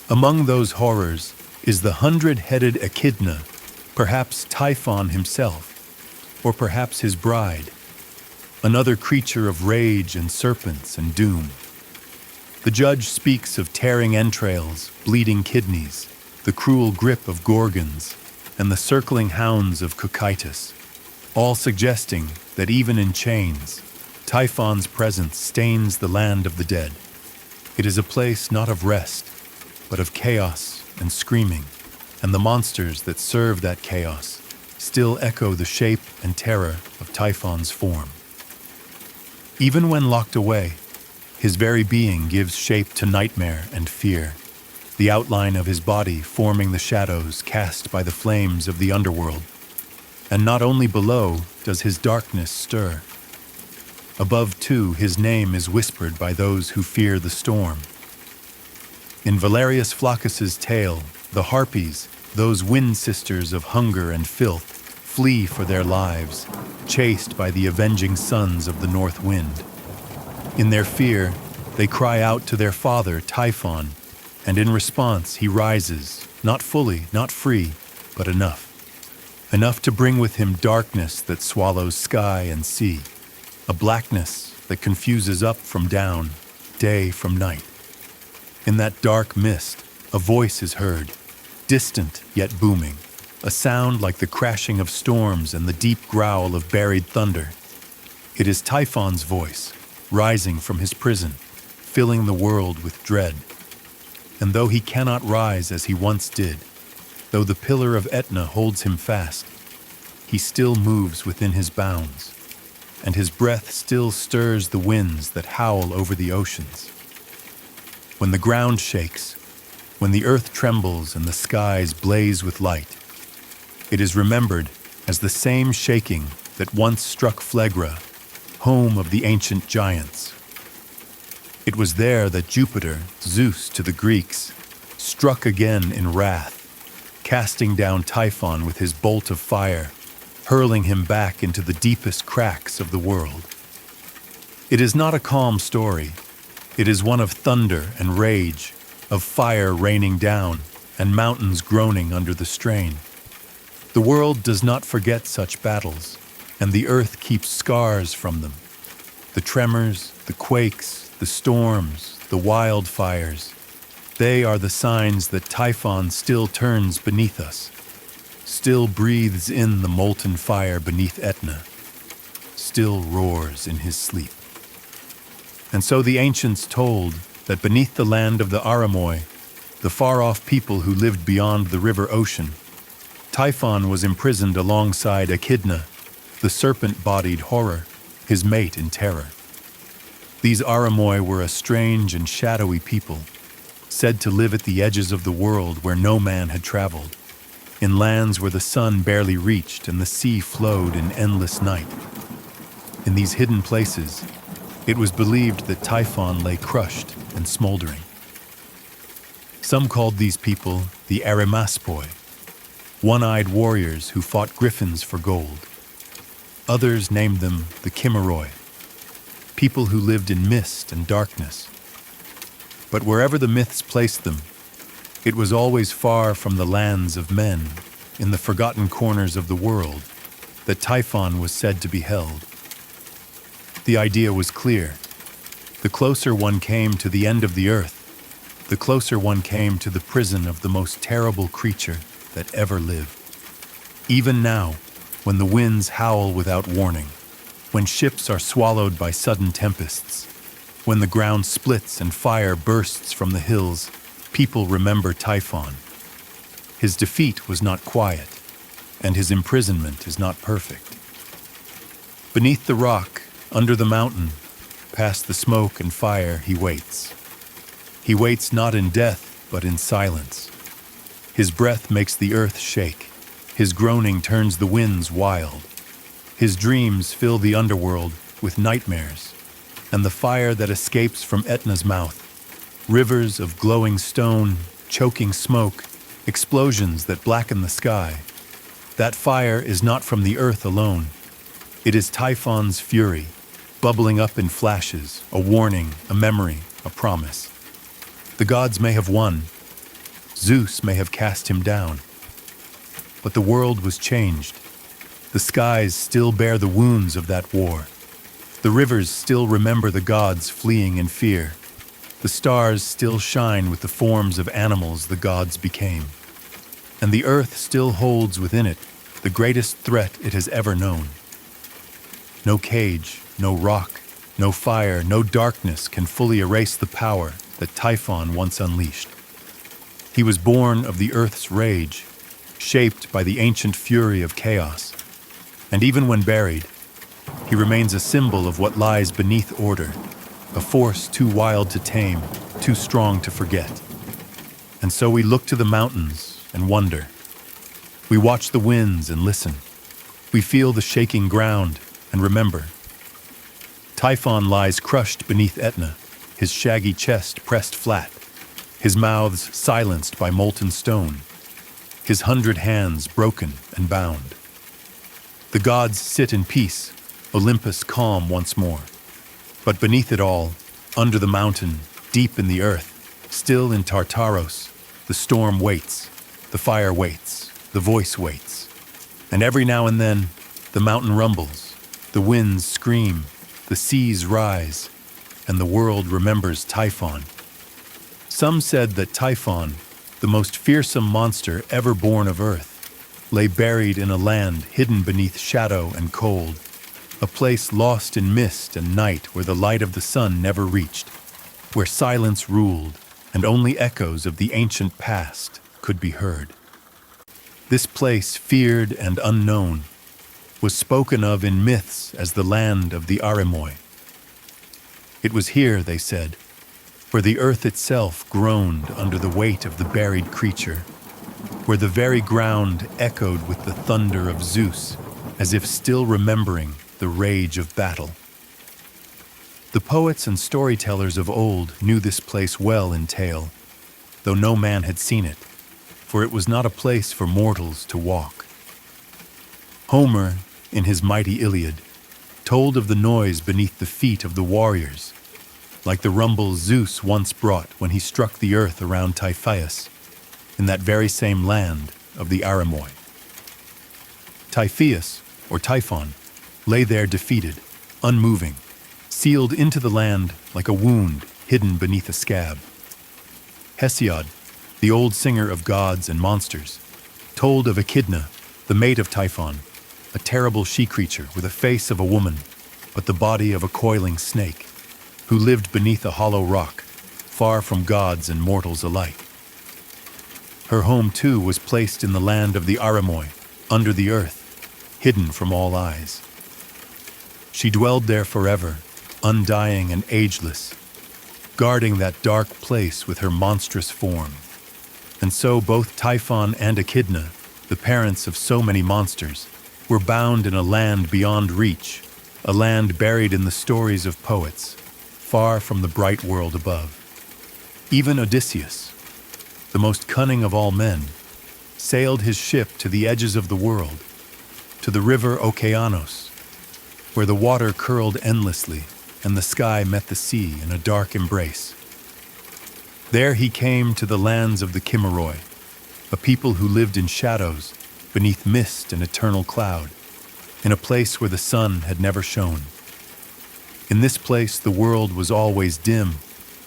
Among those horrors is the 100-headed Echidna, perhaps Typhon himself, or perhaps his bride, another creature of rage and serpents and doom. The judge speaks of tearing entrails, bleeding kidneys, the cruel grip of gorgons, and the circling hounds of Cocytus, all suggesting that even in chains, Typhon's presence stains the land of the dead. It is a place not of rest, but of chaos and screaming, and the monsters that serve that chaos still echo the shape and terror of Typhon's form. Even when locked away, his very being gives shape to nightmare and fear, the outline of his body forming the shadows cast by the flames of the underworld. And not only below does his darkness stir. Above, too, his name is whispered by those who fear the storm. In Valerius Flaccus's tale, the Harpies, those wind sisters of hunger and filth, flee for their lives, chased by the avenging sons of the north wind. In their fear, they cry out to their father, Typhon, and in response he rises, not fully, not free, but enough. Enough to bring with him darkness that swallows sky and sea, a blackness that confuses up from down, day from night. In that dark mist, a voice is heard, distant yet booming, a sound like the crashing of storms and the deep growl of buried thunder. It is Typhon's voice, rising from his prison, filling the world with dread. And though he cannot rise as he once did, though the pillar of Etna holds him fast, he still moves within his bounds, and his breath still stirs the winds that howl over the oceans. When the ground shakes, when the earth trembles and the skies blaze with light, it is remembered as the same shaking that once struck Phlegra, home of the ancient giants. It was there that Jupiter, Zeus to the Greeks, struck again in wrath, casting down Typhon with his bolt of fire, hurling him back into the deepest cracks of the world. It is not a calm story. It is one of thunder and rage, of fire raining down and mountains groaning under the strain. The world does not forget such battles, and the earth keeps scars from them. The tremors, the quakes, the storms, the wildfires, they are the signs that Typhon still turns beneath us, still breathes in the molten fire beneath Etna, still roars in his sleep. And so the ancients told that beneath the land of the Aramoi, the far-off people who lived beyond the river ocean, Typhon was imprisoned alongside Echidna, the serpent-bodied horror, his mate in terror. These Aramoi were a strange and shadowy people, said to live at the edges of the world where no man had traveled, in lands where the sun barely reached and the sea flowed in endless night. In these hidden places, it was believed that Typhon lay crushed and smoldering. Some called these people the Arimaspoi, one-eyed warriors who fought griffins for gold. Others named them the Chimeroi, people who lived in mist and darkness. But wherever the myths placed them, it was always far from the lands of men, in the forgotten corners of the world, that Typhon was said to be held. The idea was clear. The closer one came to the end of the earth, the closer one came to the prison of the most terrible creature that ever lived. Even now, when the winds howl without warning, when ships are swallowed by sudden tempests, when the ground splits and fire bursts from the hills, people remember Typhon. His defeat was not quiet, and his imprisonment is not perfect. Beneath the rock, under the mountain, past the smoke and fire, he waits. He waits not in death, but in silence. His breath makes the earth shake. His groaning turns the winds wild. His dreams fill the underworld with nightmares, and the fire that escapes from Etna's mouth, rivers of glowing stone, choking smoke, explosions that blacken the sky. That fire is not from the earth alone. It is Typhon's fury, bubbling up in flashes, a warning, a memory, a promise. The gods may have won. Zeus may have cast him down. But the world was changed. The skies still bear the wounds of that war. The rivers still remember the gods fleeing in fear. The stars still shine with the forms of animals the gods became. And the earth still holds within it the greatest threat it has ever known. No cage, no rock, no fire, no darkness can fully erase the power that Typhon once unleashed. He was born of the earth's rage, shaped by the ancient fury of chaos. And even when buried, he remains a symbol of what lies beneath order, a force too wild to tame, too strong to forget. And so we look to the mountains and wonder. We watch the winds and listen. We feel the shaking ground and remember. Typhon lies crushed beneath Etna, his shaggy chest pressed flat, his mouths silenced by molten stone, his 100 hands broken and bound. The gods sit in peace, Olympus calm once more. But beneath it all, under the mountain, deep in the earth, still in Tartaros, the storm waits, the fire waits, the voice waits. And every now and then, the mountain rumbles, the winds scream, the seas rise, and the world remembers Typhon. Some said that Typhon, the most fearsome monster ever born of earth, lay buried in a land hidden beneath shadow and cold, a place lost in mist and night where the light of the sun never reached, where silence ruled and only echoes of the ancient past could be heard. This place, feared and unknown, was spoken of in myths as the land of the Arimoi. It was here, they said, where the earth itself groaned under the weight of the buried creature, where the very ground echoed with the thunder of Zeus, as if still remembering the rage of battle. The poets and storytellers of old knew this place well in tale, though no man had seen it, for it was not a place for mortals to walk. Homer, in his mighty Iliad, told of the noise beneath the feet of the warriors, like the rumble Zeus once brought when he struck the earth around Typhoeus, in that very same land of the Arimoi. Typhoeus, or Typhon, lay there defeated, unmoving, sealed into the land like a wound hidden beneath a scab. Hesiod, the old singer of gods and monsters, told of Echidna, the mate of Typhon, a terrible she-creature with a face of a woman, but the body of a coiling snake, who lived beneath a hollow rock, far from gods and mortals alike. Her home, too, was placed in the land of the Arimoi, under the earth, hidden from all eyes. She dwelled there forever, undying and ageless. guarding that dark place with her monstrous form. And so both Typhon and Echidna, the parents of so many monsters, were bound in a land beyond reach, a land buried in the stories of poets, far from the bright world above. Even Odysseus, the most cunning of all men, sailed his ship to the edges of the world, to the river Okeanos, where the water curled endlessly and the sky met the sea in a dark embrace. There he came to the lands of the Chimeroi, a people who lived in shadows, beneath mist and eternal cloud, in a place where the sun had never shone. In this place the world was always dim,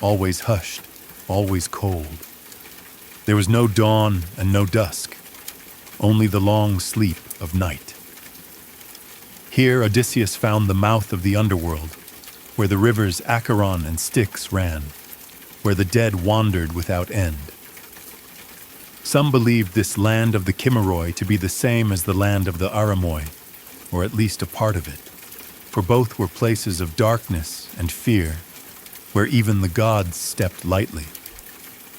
always hushed, always cold. There was no dawn and no dusk, only the long sleep of night. Here Odysseus found the mouth of the underworld, where the rivers Acheron and Styx ran, where the dead wandered without end. Some believed this land of the Chimeroi to be the same as the land of the Aramoi, or at least a part of it, for both were places of darkness and fear, where even the gods stepped lightly.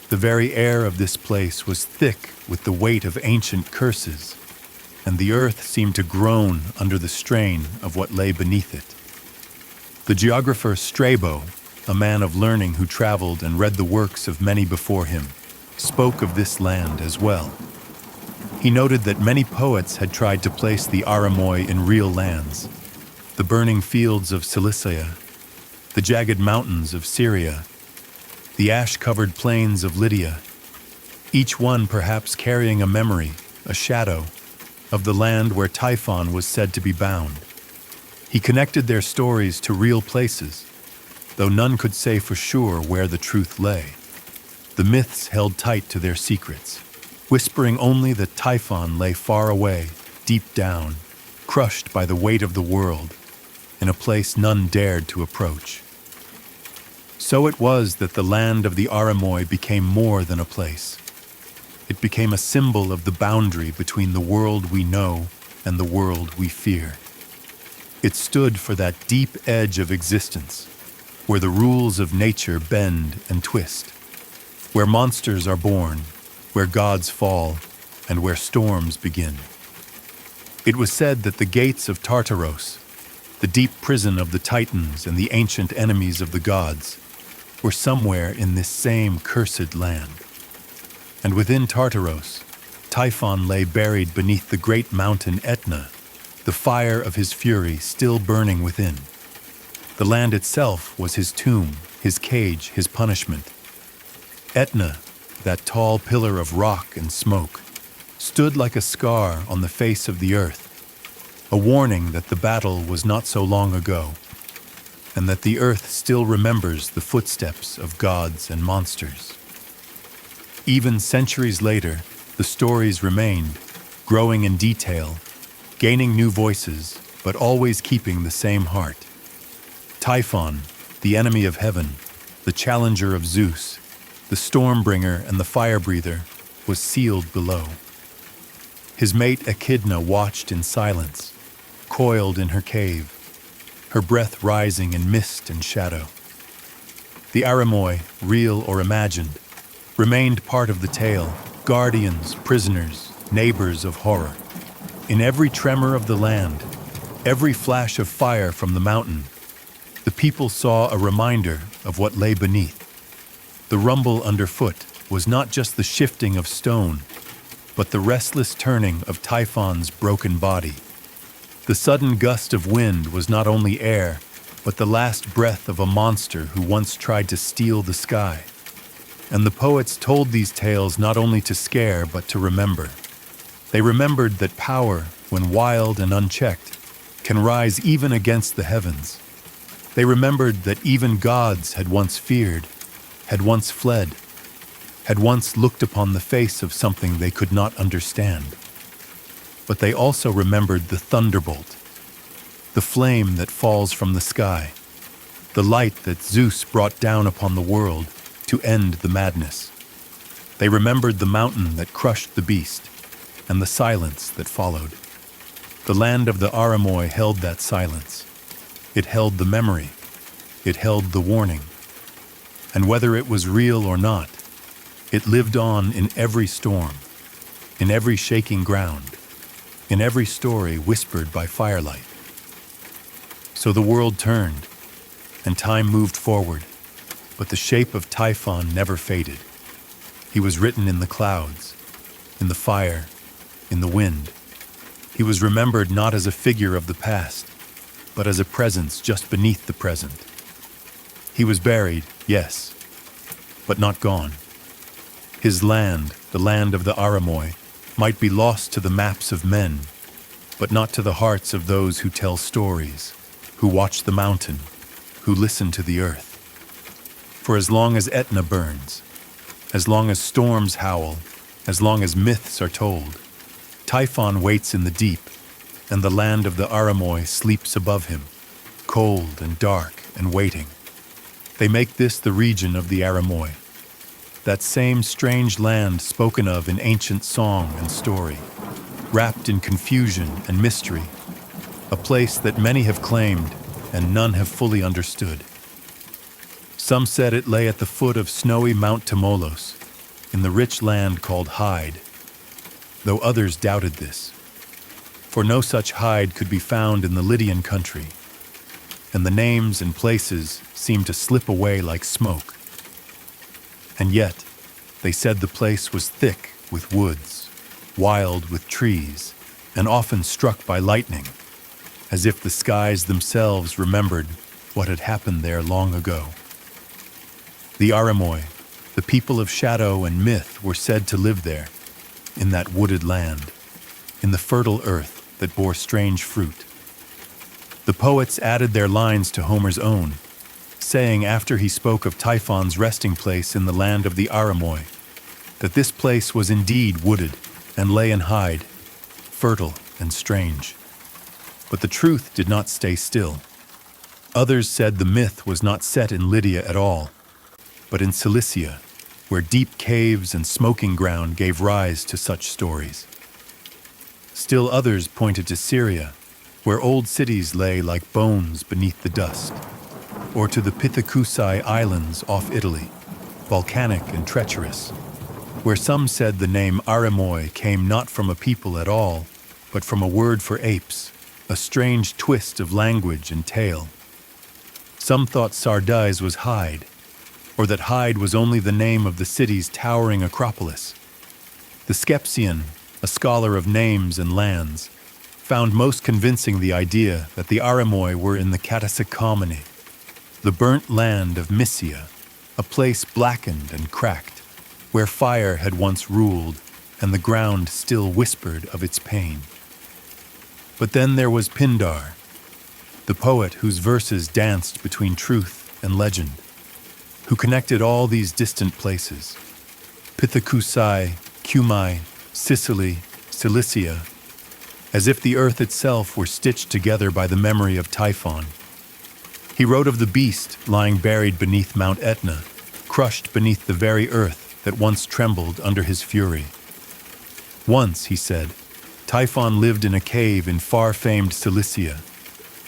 The very air of this place was thick with the weight of ancient curses, and the earth seemed to groan under the strain of what lay beneath it. The geographer Strabo, a man of learning who traveled and read the works of many before him, spoke of this land as well. He noted that many poets had tried to place the Aramoi in real lands, the burning fields of Cilicia, the jagged mountains of Syria, the ash-covered plains of Lydia, each one perhaps carrying a memory, a shadow, of the land where Typhon was said to be bound. He connected their stories to real places, though none could say for sure where the truth lay. The myths held tight to their secrets, whispering only that Typhon lay far away, deep down, crushed by the weight of the world, in a place none dared to approach. So it was that the land of the Aramoi became more than a place. It became a symbol of the boundary between the world we know and the world we fear. It stood for that deep edge of existence, where the rules of nature bend and twist, where monsters are born, where gods fall, and where storms begin. It was said that the gates of Tartaros, the deep prison of the Titans and the ancient enemies of the gods, were somewhere in this same cursed land. And within Tartaros, Typhon lay buried beneath the great mountain Etna, the fire of his fury still burning within. The land itself was his tomb, his cage, his punishment. Etna, that tall pillar of rock and smoke, stood like a scar on the face of the earth, a warning that the battle was not so long ago, and that the earth still remembers the footsteps of gods and monsters. Even centuries later, the stories remained, growing in detail, gaining new voices, but always keeping the same heart. Typhon, the enemy of heaven, the challenger of Zeus, the storm-bringer and the fire-breather, was sealed below. His mate Echidna watched in silence, coiled in her cave, her breath rising in mist and shadow. The Aramoi, real or imagined, remained part of the tale, guardians, prisoners, neighbors of horror. In every tremor of the land, every flash of fire from the mountain, the people saw a reminder of what lay beneath. The rumble underfoot was not just the shifting of stone, but the restless turning of Typhon's broken body. The sudden gust of wind was not only air, but the last breath of a monster who once tried to steal the sky. And the poets told these tales not only to scare, but to remember. They remembered that power, when wild and unchecked, can rise even against the heavens. They remembered that even gods had once feared, had once fled, had once looked upon the face of something they could not understand. But they also remembered the thunderbolt, the flame that falls from the sky, the light that Zeus brought down upon the world to end the madness. They remembered the mountain that crushed the beast, and the silence that followed. The land of the Aramoi held that silence. It held the memory. It held the warning. And whether it was real or not, it lived on in every storm, in every shaking ground, in every story whispered by firelight. So the world turned, and time moved forward, but the shape of Typhon never faded. He was written in the clouds, in the fire, in the wind. He was remembered not as a figure of the past, but as a presence just beneath the present. He was buried, yes, but not gone. His land, the land of the Aramoi, might be lost to the maps of men, but not to the hearts of those who tell stories, who watch the mountain, who listen to the earth. For as long as Etna burns, as long as storms howl, as long as myths are told, Typhon waits in the deep, and the land of the Aramoi sleeps above him, cold and dark and waiting. They make this the region of the Aramoi, that same strange land spoken of in ancient song and story, wrapped in confusion and mystery, a place that many have claimed and none have fully understood. Some said it lay at the foot of snowy Mount Tmolus, in the rich land called Hide, though others doubted this, for no such hide could be found in the Lydian country, and the names and places seemed to slip away like smoke. And yet, they said the place was thick with woods, wild with trees, and often struck by lightning, as if the skies themselves remembered what had happened there long ago. The Aramoi, the people of shadow and myth, were said to live there, in that wooded land, in the fertile earth that bore strange fruit. The poets added their lines to Homer's own, saying after he spoke of Typhon's resting place in the land of the Aramoi, that this place was indeed wooded and lay in Hide, fertile and strange. But the truth did not stay still. Others said the myth was not set in Lydia at all, but in Cilicia, where deep caves and smoking ground gave rise to such stories. Still others pointed to Syria, where old cities lay like bones beneath the dust, or to the Pithecusae Islands off Italy, volcanic and treacherous, where some said the name Aramoi came not from a people at all, but from a word for apes, a strange twist of language and tale. Some thought Sardize was Hide, or that Hide was only the name of the city's towering acropolis. The Skepsian, a scholar of names and lands, found most convincing the idea that the Aramoi were in the Catacecomene, the burnt land of Mysia, a place blackened and cracked, where fire had once ruled and the ground still whispered of its pain. But then there was Pindar, the poet whose verses danced between truth and legend, who connected all these distant places, Pithecusae, Cumae, Sicily, Cilicia, as if the earth itself were stitched together by the memory of Typhon. He wrote of the beast lying buried beneath Mount Etna, crushed beneath the very earth that once trembled under his fury. Once, he said, Typhon lived in a cave in far-famed Cilicia,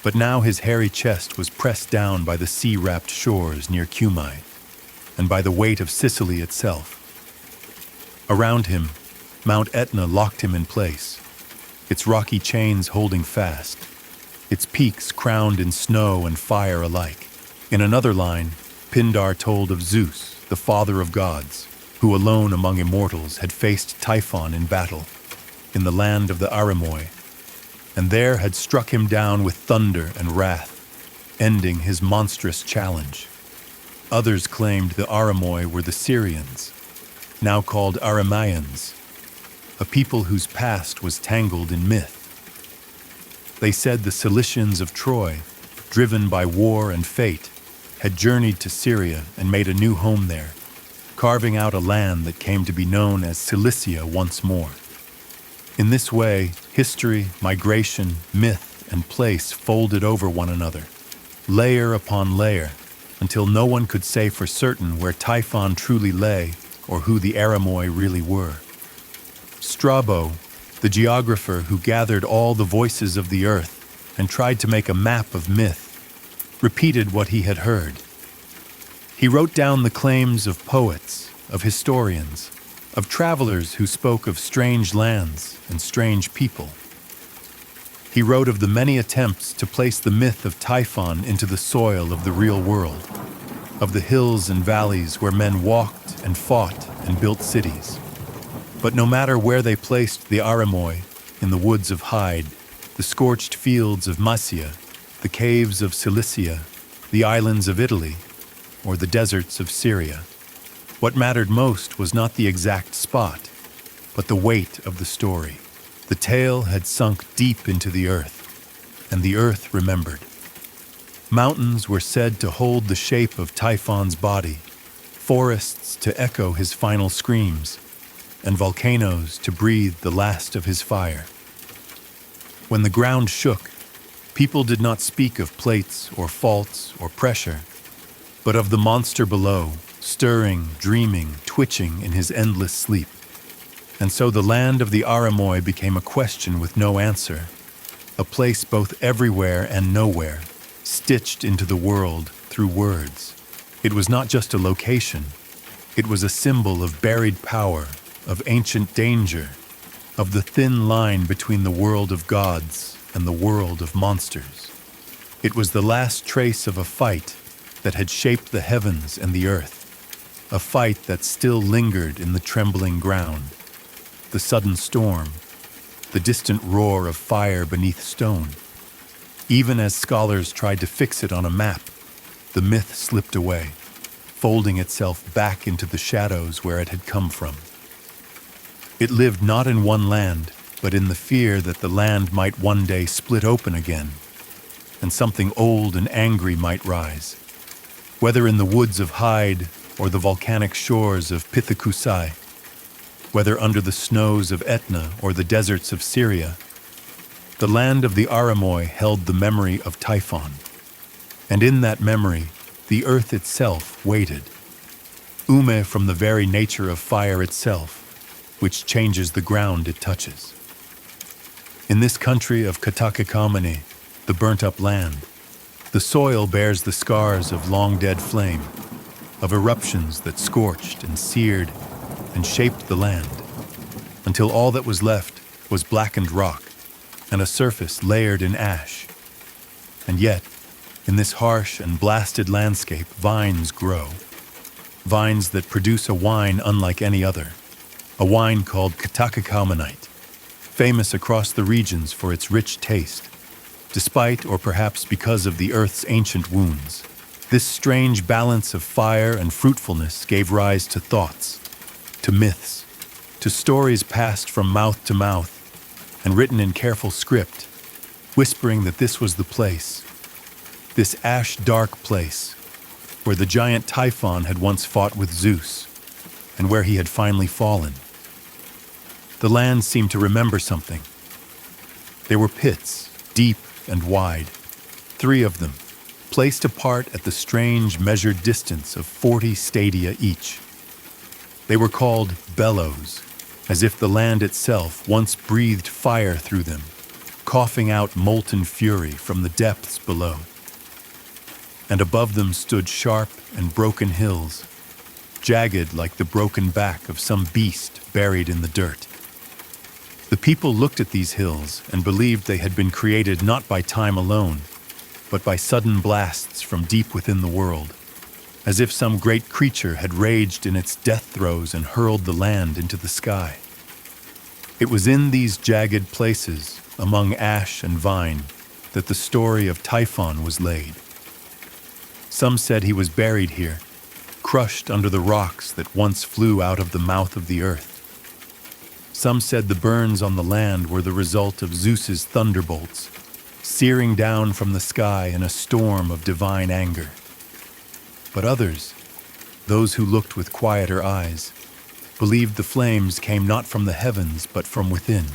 but now his hairy chest was pressed down by the sea-wrapped shores near Cumae, and by the weight of Sicily itself. Around him, Mount Etna locked him in place, its rocky chains holding fast, its peaks crowned in snow and fire alike. In another line, Pindar told of Zeus, the father of gods, who alone among immortals had faced Typhon in battle, in the land of the Aramoi, and there had struck him down with thunder and wrath, ending his monstrous challenge. Others claimed the Aramoi were the Syrians, now called Aramaeans, a people whose past was tangled in myth. They said the Cilicians of Troy, driven by war and fate, had journeyed to Syria and made a new home there, carving out a land that came to be known as Cilicia once more. In this way, history, migration, myth, and place folded over one another, layer upon layer, until no one could say for certain where Typhon truly lay or who the Aramoi really were. Strabo, the geographer who gathered all the voices of the earth and tried to make a map of myth, repeated what he had heard. He wrote down the claims of poets, of historians, of travelers who spoke of strange lands and strange people. He wrote of the many attempts to place the myth of Typhon into the soil of the real world, of the hills and valleys where men walked and fought and built cities. But no matter where they placed the Aramoi, in the woods of Hyde, the scorched fields of Mysia, the caves of Cilicia, the islands of Italy, or the deserts of Syria, what mattered most was not the exact spot, but the weight of the story. The tale had sunk deep into the earth, and the earth remembered. Mountains were said to hold the shape of Typhon's body, forests to echo his final screams, and volcanoes to breathe the last of his fire. When the ground shook, people did not speak of plates or faults or pressure, but of the monster below, stirring, dreaming, twitching in his endless sleep. And so the land of the Aramoi became a question with no answer, a place both everywhere and nowhere, stitched into the world through words. It was not just a location, it was a symbol of buried power, of ancient danger, of the thin line between the world of gods and the world of monsters. It was the last trace of a fight that had shaped the heavens and the earth, a fight that still lingered in the trembling ground, the sudden storm, the distant roar of fire beneath stone. Even as scholars tried to fix it on a map, the myth slipped away, folding itself back into the shadows where it had come from. It lived not in one land, but in the fear that the land might one day split open again, and something old and angry might rise. Whether in the woods of Hyde or the volcanic shores of Pithecusae, whether under the snows of Etna or the deserts of Syria, the land of the Aramoi held the memory of Typhon. And in that memory, the earth itself waited. Ume from the very nature of fire itself, which changes the ground it touches. In this country of Titanomachy, the burnt-up land, the soil bears the scars of long-dead flame, of eruptions that scorched and seared and shaped the land, until all that was left was blackened rock and a surface layered in ash. And yet, in this harsh and blasted landscape, vines grow, vines that produce a wine unlike any other, a wine called Titanomachy, famous across the regions for its rich taste, despite or perhaps because of the earth's ancient wounds. This strange balance of fire and fruitfulness gave rise to thoughts, to myths, to stories passed from mouth to mouth and written in careful script, whispering that this was the place, this ash-dark place, where the giant Typhon had once fought with Zeus, and where he had finally fallen. The land seemed to remember something. There were pits, deep and wide, 3 of them, placed apart at the strange measured distance of 40 stadia each. They were called bellows, as if the land itself once breathed fire through them, coughing out molten fury from the depths below. And above them stood sharp and broken hills, jagged like the broken back of some beast buried in the dirt. The people looked at these hills and believed they had been created not by time alone, but by sudden blasts from deep within the world, as if some great creature had raged in its death throes and hurled the land into the sky. It was in these jagged places, among ash and vine, that the story of Typhon was laid. Some said he was buried here, crushed under the rocks that once flew out of the mouth of the earth. Some said the burns on the land were the result of Zeus's thunderbolts, searing down from the sky in a storm of divine anger. But others, those who looked with quieter eyes, believed the flames came not from the heavens but from within,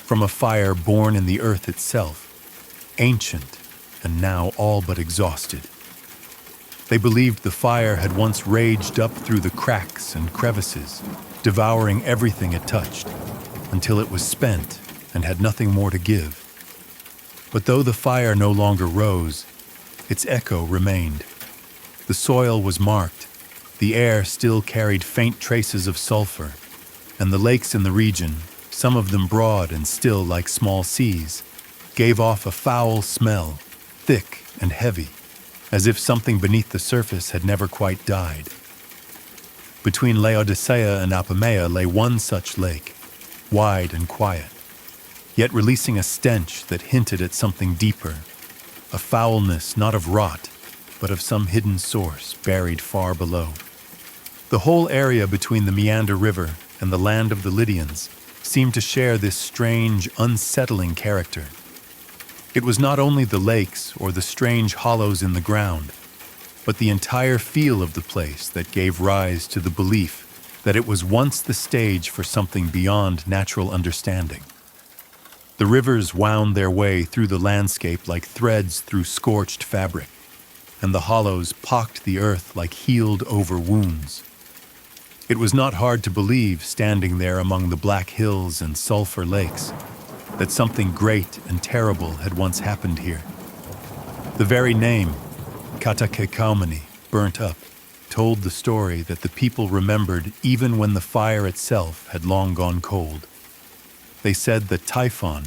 from a fire born in the earth itself, ancient and now all but exhausted. They believed the fire had once raged up through the cracks and crevices, devouring everything it touched, until it was spent and had nothing more to give. But though the fire no longer rose, its echo remained. The soil was marked, the air still carried faint traces of sulfur, and the lakes in the region, some of them broad and still like small seas, gave off a foul smell, thick and heavy, as if something beneath the surface had never quite died. Between Laodicea and Apamea lay one such lake, wide and quiet, yet releasing a stench that hinted at something deeper, a foulness not of rot, but of some hidden source buried far below. The whole area between the Meander River and the land of the Lydians seemed to share this strange, unsettling character. It was not only the lakes or the strange hollows in the ground, but the entire feel of the place that gave rise to the belief that it was once the stage for something beyond natural understanding. The rivers wound their way through the landscape like threads through scorched fabric, and the hollows pocked the earth like healed-over wounds. It was not hard to believe, standing there among the black hills and sulfur lakes, that something great and terrible had once happened here. The very name, Titanomachy, burnt up, told the story that the people remembered even when the fire itself had long gone cold. They said that Typhon,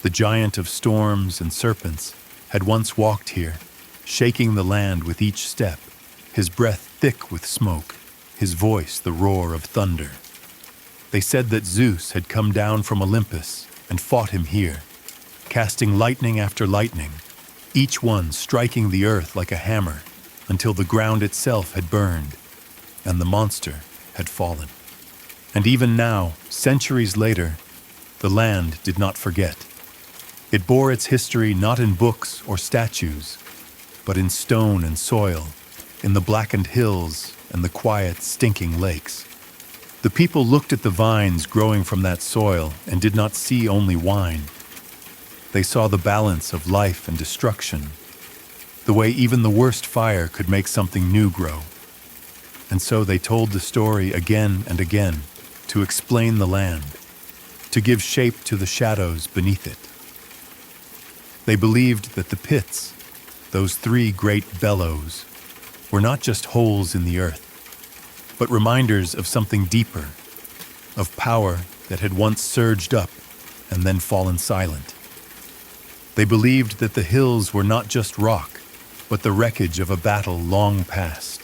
the giant of storms and serpents, had once walked here, shaking the land with each step, his breath thick with smoke, his voice the roar of thunder. They said that Zeus had come down from Olympus and fought him here, casting lightning after lightning, each one striking the earth like a hammer until the ground itself had burned and the monster had fallen. And even now, centuries later, the land did not forget. It bore its history not in books or statues, but in stone and soil, in the blackened hills and the quiet, stinking lakes. The people looked at the vines growing from that soil and did not see only wine. They saw the balance of life and destruction, the way even the worst fire could make something new grow. And so they told the story again and again to explain the land, to give shape to the shadows beneath it. They believed that the pits, those three great bellows, were not just holes in the earth, but reminders of something deeper, of power that had once surged up and then fallen silent. They believed that the hills were not just rock, but the wreckage of a battle long past,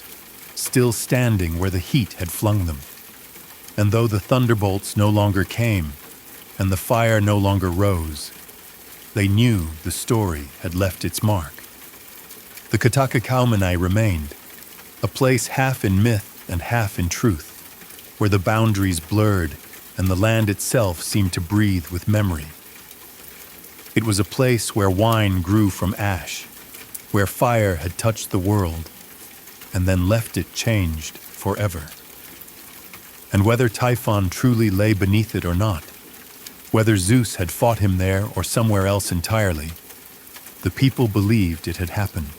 still standing where the heat had flung them. And though the thunderbolts no longer came, and the fire no longer rose, they knew the story had left its mark. The Titanomachy remained, a place half in myth and half in truth, where the boundaries blurred and the land itself seemed to breathe with memory. It was a place where wine grew from ash, where fire had touched the world and then left it changed forever. And whether Typhon truly lay beneath it or not, whether Zeus had fought him there or somewhere else entirely, the people believed it had happened.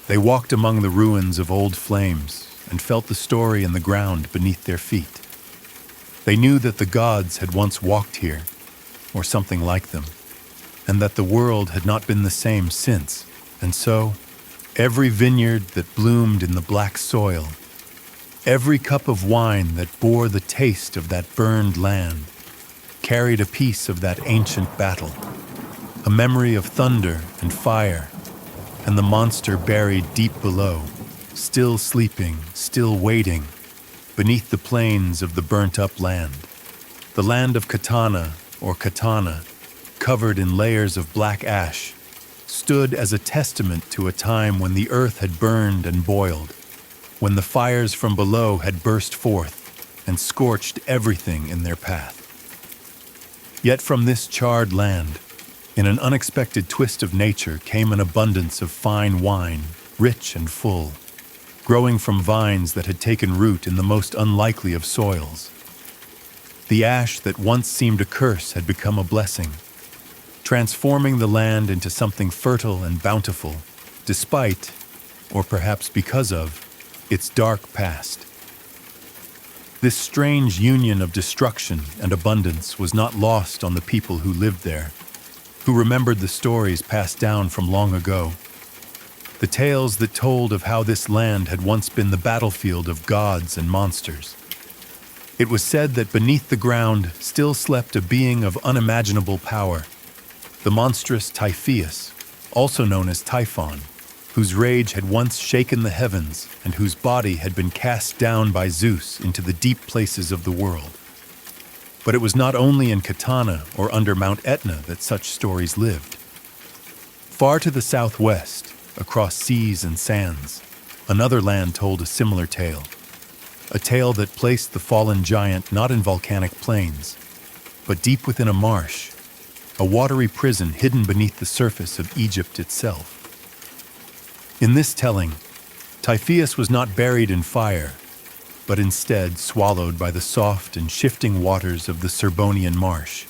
They walked among the ruins of old flames and felt the story in the ground beneath their feet. They knew that the gods had once walked here, or something like them, and that the world had not been the same since. And so, every vineyard that bloomed in the black soil, every cup of wine that bore the taste of that burned land, carried a piece of that ancient battle, a memory of thunder and fire, and the monster buried deep below, still sleeping, still waiting, beneath the plains of the burnt-up land. The land of Katana, or Katana, covered in layers of black ash, stood as a testament to a time when the earth had burned and boiled, when the fires from below had burst forth and scorched everything in their path. Yet from this charred land, in an unexpected twist of nature, came an abundance of fine wine, rich and full, growing from vines that had taken root in the most unlikely of soils. The ash that once seemed a curse had become a blessing, transforming the land into something fertile and bountiful, despite, or perhaps because of, its dark past. This strange union of destruction and abundance was not lost on the people who lived there, who remembered the stories passed down from long ago. the tales that told of how this land had once been the battlefield of gods and monsters. It was said that beneath the ground still slept a being of unimaginable power, the monstrous Typhoeus, also known as Typhon, whose rage had once shaken the heavens and whose body had been cast down by Zeus into the deep places of the world. But it was not only in Katana or under Mount Etna that such stories lived. Far to the southwest, across seas and sands, another land told a similar tale. A tale that placed the fallen giant not in volcanic plains, but deep within a marsh, a watery prison hidden beneath the surface of Egypt itself. In this telling, Typhoeus was not buried in fire, but instead swallowed by the soft and shifting waters of the Serbonian marsh,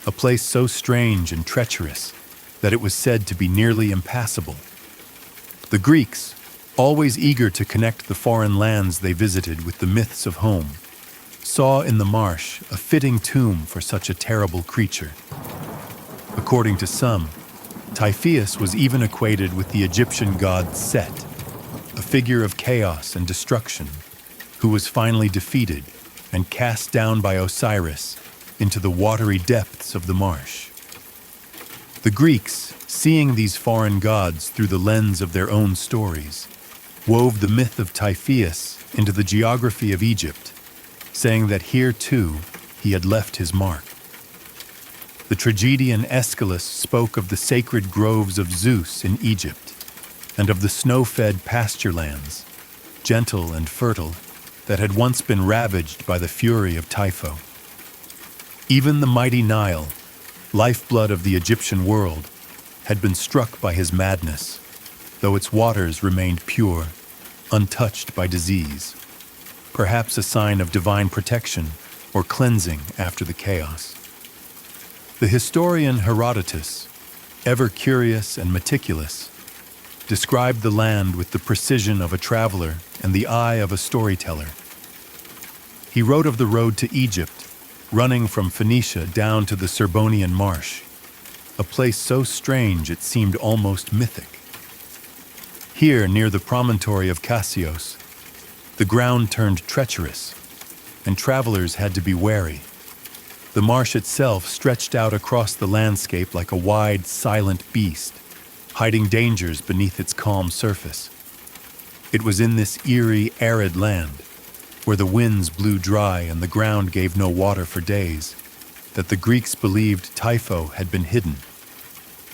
a place so strange and treacherous that it was said to be nearly impassable. The Greeks, always eager to connect the foreign lands they visited with the myths of home, saw in the marsh a fitting tomb for such a terrible creature. According to some, Typhoeus was even equated with the Egyptian god Set, a figure of chaos and destruction, who was finally defeated and cast down by Osiris into the watery depths of the marsh. The Greeks, seeing these foreign gods through the lens of their own stories, wove the myth of Typhoeus into the geography of Egypt, saying that here too he had left his mark. The tragedian Aeschylus spoke of the sacred groves of Zeus in Egypt and of the snow-fed pasture lands, gentle and fertile, that had once been ravaged by the fury of Typhon. Even the mighty Nile, lifeblood of the Egyptian world, had been struck by his madness, though its waters remained pure, untouched by disease, perhaps a sign of divine protection or cleansing after the chaos. The historian Herodotus, ever curious and meticulous, described the land with the precision of a traveler and the eye of a storyteller. He wrote of the road to Egypt, running from Phoenicia down to the Serbonian marsh, a place so strange it seemed almost mythic. Here, near the promontory of Cassios, the ground turned treacherous, and travelers had to be wary. The marsh itself stretched out across the landscape like a wide, silent beast, hiding dangers beneath its calm surface. It was in this eerie, arid land, where the winds blew dry and the ground gave no water for days, that the Greeks believed Typho had been hidden.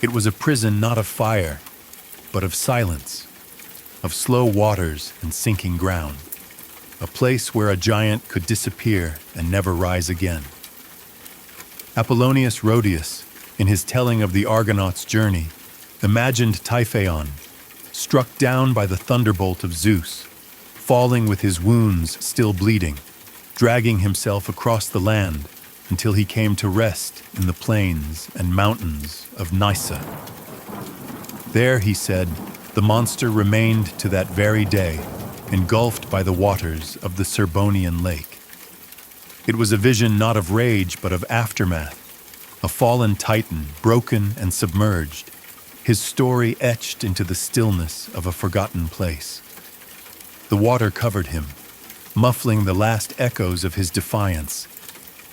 It was a prison not of fire, but of silence, of slow waters and sinking ground, a place where a giant could disappear and never rise again. Apollonius Rhodius, in his telling of the Argonauts' journey, imagined Typhon, struck down by the thunderbolt of Zeus, falling with his wounds still bleeding, dragging himself across the land until he came to rest in the plains and mountains of Nysa. There, he said, the monster remained to that very day, engulfed by the waters of the Serbonian lake. It was a vision not of rage but of aftermath, a fallen Titan broken and submerged, his story etched into the stillness of a forgotten place. The water covered him, muffling the last echoes of his defiance,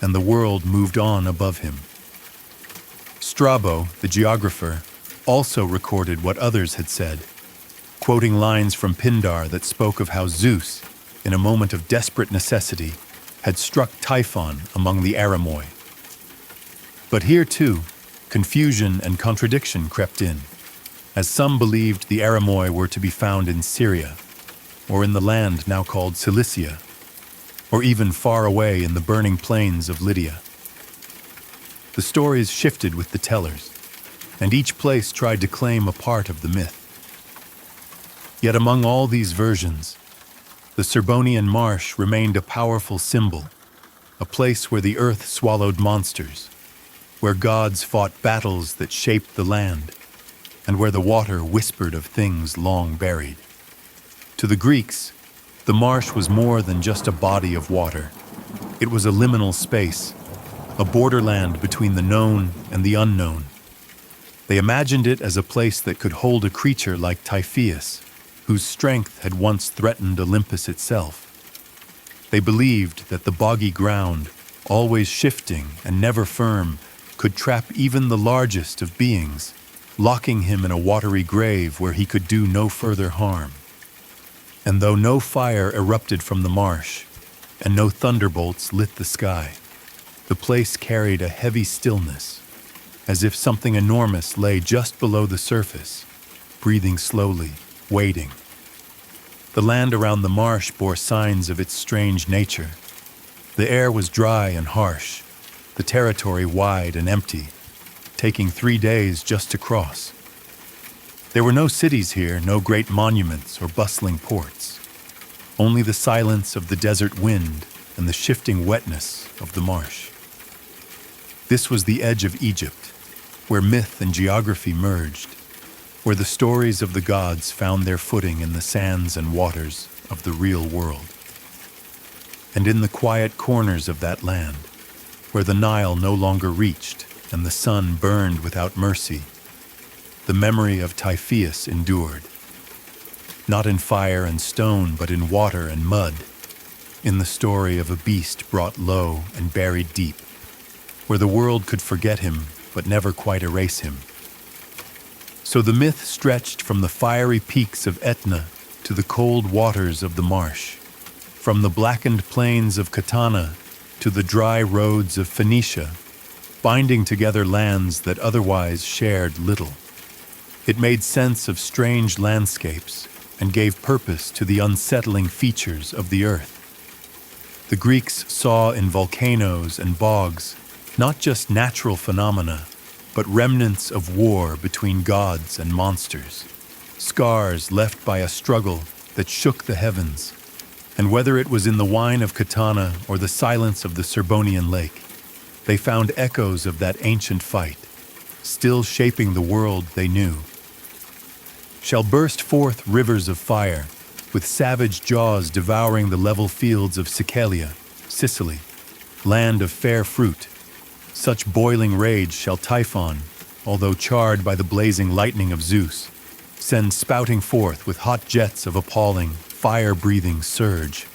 and the world moved on above him. Strabo, the geographer, also recorded what others had said, quoting lines from Pindar that spoke of how Zeus, in a moment of desperate necessity, had struck Typhon among the Aramoi. But here, too, confusion and contradiction crept in, as some believed the Aramoi were to be found in Syria, or in the land now called Cilicia, or even far away in the burning plains of Lydia. The stories shifted with the tellers, and each place tried to claim a part of the myth. Yet among all these versions, the Serbonian marsh remained a powerful symbol, a place where the earth swallowed monsters, where gods fought battles that shaped the land, and where the water whispered of things long buried. To the Greeks, the marsh was more than just a body of water. It was a liminal space, a borderland between the known and the unknown. They imagined it as a place that could hold a creature like Typhoeus, whose strength had once threatened Olympus itself. They believed that the boggy ground, always shifting and never firm, could trap even the largest of beings, locking him in a watery grave where he could do no further harm. And though no fire erupted from the marsh, and no thunderbolts lit the sky, the place carried a heavy stillness, as if something enormous lay just below the surface, breathing slowly, waiting. The land around the marsh bore signs of its strange nature. The air was dry and harsh, the territory wide and empty, taking 3 days just to cross. There were no cities here, no great monuments or bustling ports, only the silence of the desert wind and the shifting wetness of the marsh. This was the edge of Egypt, where myth and geography merged, where the stories of the gods found their footing in the sands and waters of the real world. And in the quiet corners of that land, where the Nile no longer reached and the sun burned without mercy, the memory of Typhoeus endured, not in fire and stone, but in water and mud, in the story of a beast brought low and buried deep, where the world could forget him but never quite erase him. So the myth stretched from the fiery peaks of Etna to the cold waters of the marsh, from the blackened plains of Katana to the dry roads of Phoenicia, binding together lands that otherwise shared little. It made sense of strange landscapes and gave purpose to the unsettling features of the earth. The Greeks saw in volcanoes and bogs not just natural phenomena, but remnants of war between gods and monsters, scars left by a struggle that shook the heavens. And whether it was in the wine of Katana or the silence of the Serbonian lake, they found echoes of that ancient fight, still shaping the world they knew. Shall burst forth rivers of fire, with savage jaws devouring the level fields of Sicily, Sicily, land of fair fruit. Such boiling rage shall Typhon, although charred by the blazing lightning of Zeus, send spouting forth with hot jets of appalling, fire-breathing surge.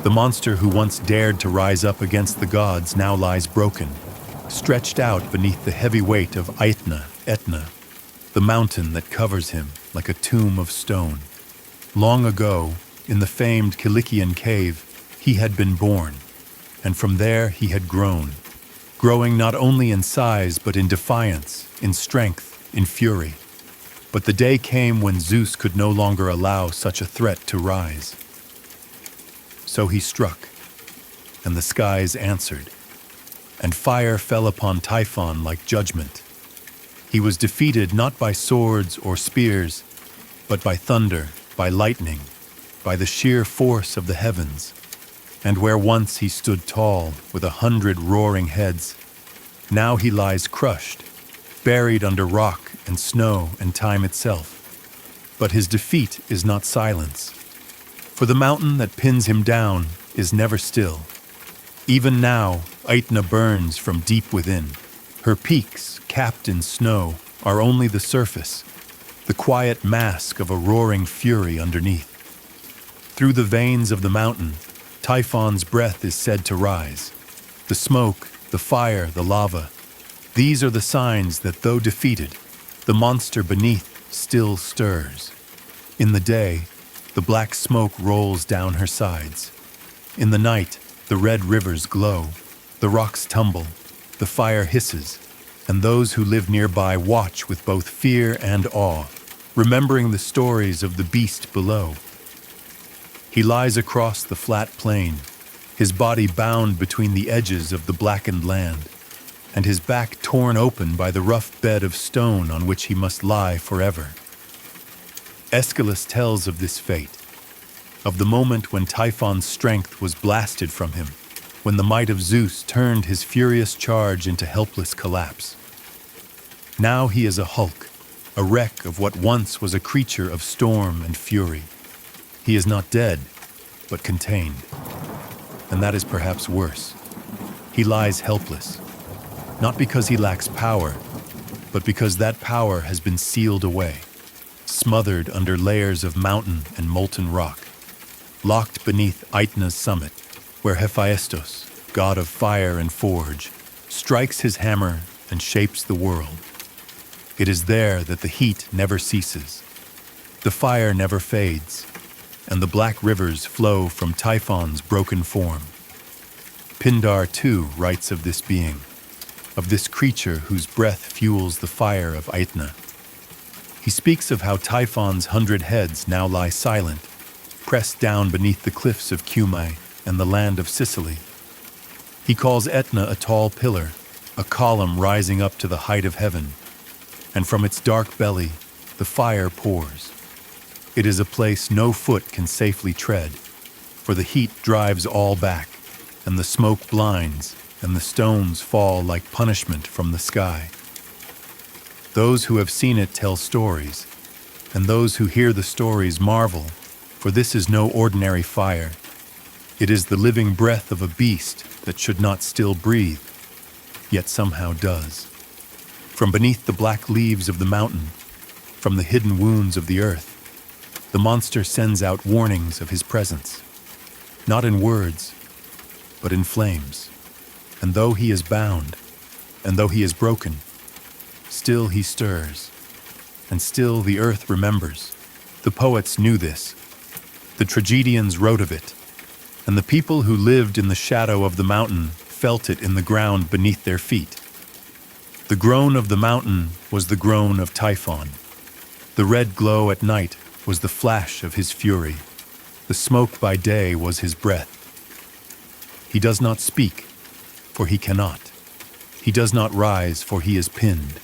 The monster who once dared to rise up against the gods now lies broken, stretched out beneath the heavy weight of Etna, the mountain that covers him like a tomb of stone. Long ago, in the famed Cilician cave, he had been born, and from there he had grown, growing not only in size but in defiance, in strength, in fury. But the day came when Zeus could no longer allow such a threat to rise. So he struck, and the skies answered, and fire fell upon Typhon like judgment. He was defeated not by swords or spears, but by thunder, by lightning, by the sheer force of the heavens. And where once he stood tall, with 100 roaring heads, now he lies crushed, buried under rock and snow and time itself. But his defeat is not silence, for the mountain that pins him down is never still. Even now, Etna burns from deep within. Her peaks, capped in snow, are only the surface, the quiet mask of a roaring fury underneath. Through the veins of the mountain, Typhon's breath is said to rise. The smoke, the fire, the lava. These are the signs that though defeated, the monster beneath still stirs. In the day, the black smoke rolls down her sides. In the night, the red rivers glow, the rocks tumble, the fire hisses, and those who live nearby watch with both fear and awe, remembering the stories of the beast below. He lies across the flat plain, his body bound between the edges of the blackened land, and his back torn open by the rough bed of stone on which he must lie forever. Aeschylus tells of this fate, of the moment when Typhon's strength was blasted from him, when the might of Zeus turned his furious charge into helpless collapse. Now he is a hulk, a wreck of what once was a creature of storm and fury. He is not dead, but contained. And that is perhaps worse. He lies helpless, not because he lacks power, but because that power has been sealed away, smothered under layers of mountain and molten rock, locked beneath Aetna's summit, where Hephaestus, god of fire and forge, strikes his hammer and shapes the world. It is there that the heat never ceases, the fire never fades, and the black rivers flow from Typhon's broken form. Pindar, too, writes of this being, of this creature whose breath fuels the fire of Aetna. He speaks of how Typhon's 100 heads now lie silent, pressed down beneath the cliffs of Cumae and the land of Sicily. He calls Aetna a tall pillar, a column rising up to the height of heaven, and from its dark belly the fire pours. It is a place no foot can safely tread, for the heat drives all back, and the smoke blinds, and the stones fall like punishment from the sky. Those who have seen it tell stories, and those who hear the stories marvel, for this is no ordinary fire. It is the living breath of a beast that should not still breathe, yet somehow does. From beneath the black leaves of the mountain, from the hidden wounds of the earth, the monster sends out warnings of his presence, not in words, but in flames. And though he is bound, and though he is broken, still he stirs, and still the earth remembers. The poets knew this, the tragedians wrote of it, and the people who lived in the shadow of the mountain felt it in the ground beneath their feet. The groan of the mountain was the groan of Typhon. The red glow at night was the flash of his fury. The smoke by day was his breath. He does not speak, for he cannot. He does not rise, for he is pinned.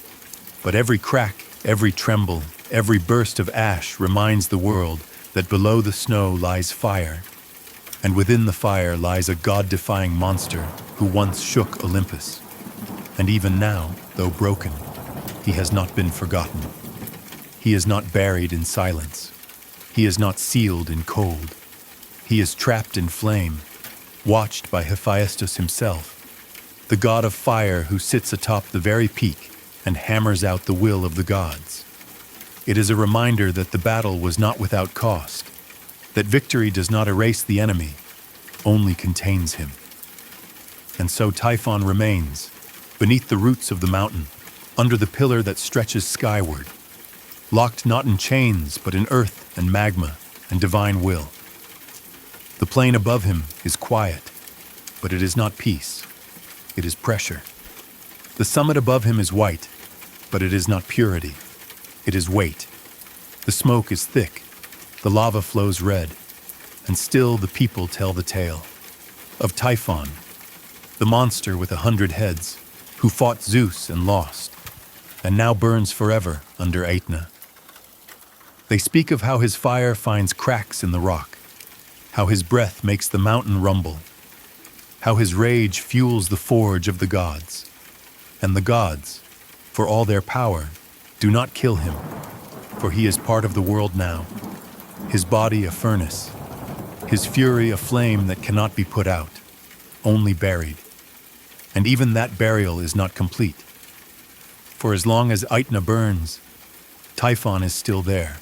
But every crack, every tremble, every burst of ash reminds the world that below the snow lies fire, and within the fire lies a god-defying monster who once shook Olympus. And even now, though broken, he has not been forgotten. He is not buried in silence. He is not sealed in cold. He is trapped in flame, watched by Hephaestus himself, the god of fire who sits atop the very peak and hammers out the will of the gods. It is a reminder that the battle was not without cost, that victory does not erase the enemy, only contains him. And so Typhon remains, beneath the roots of the mountain, under the pillar that stretches skyward, locked not in chains but in earth and magma and divine will. The plain above him is quiet, but it is not peace, it is pressure. The summit above him is white, but it is not purity, it is weight. The smoke is thick, the lava flows red, and still the people tell the tale of Typhon, the monster with 100 heads, who fought Zeus and lost, and now burns forever under Aetna. They speak of how his fire finds cracks in the rock, how his breath makes the mountain rumble, how his rage fuels the forge of the gods. And the gods, for all their power, do not kill him, for he is part of the world now, his body a furnace, his fury a flame that cannot be put out, only buried. And even that burial is not complete. For as long as Aetna burns, Typhon is still there,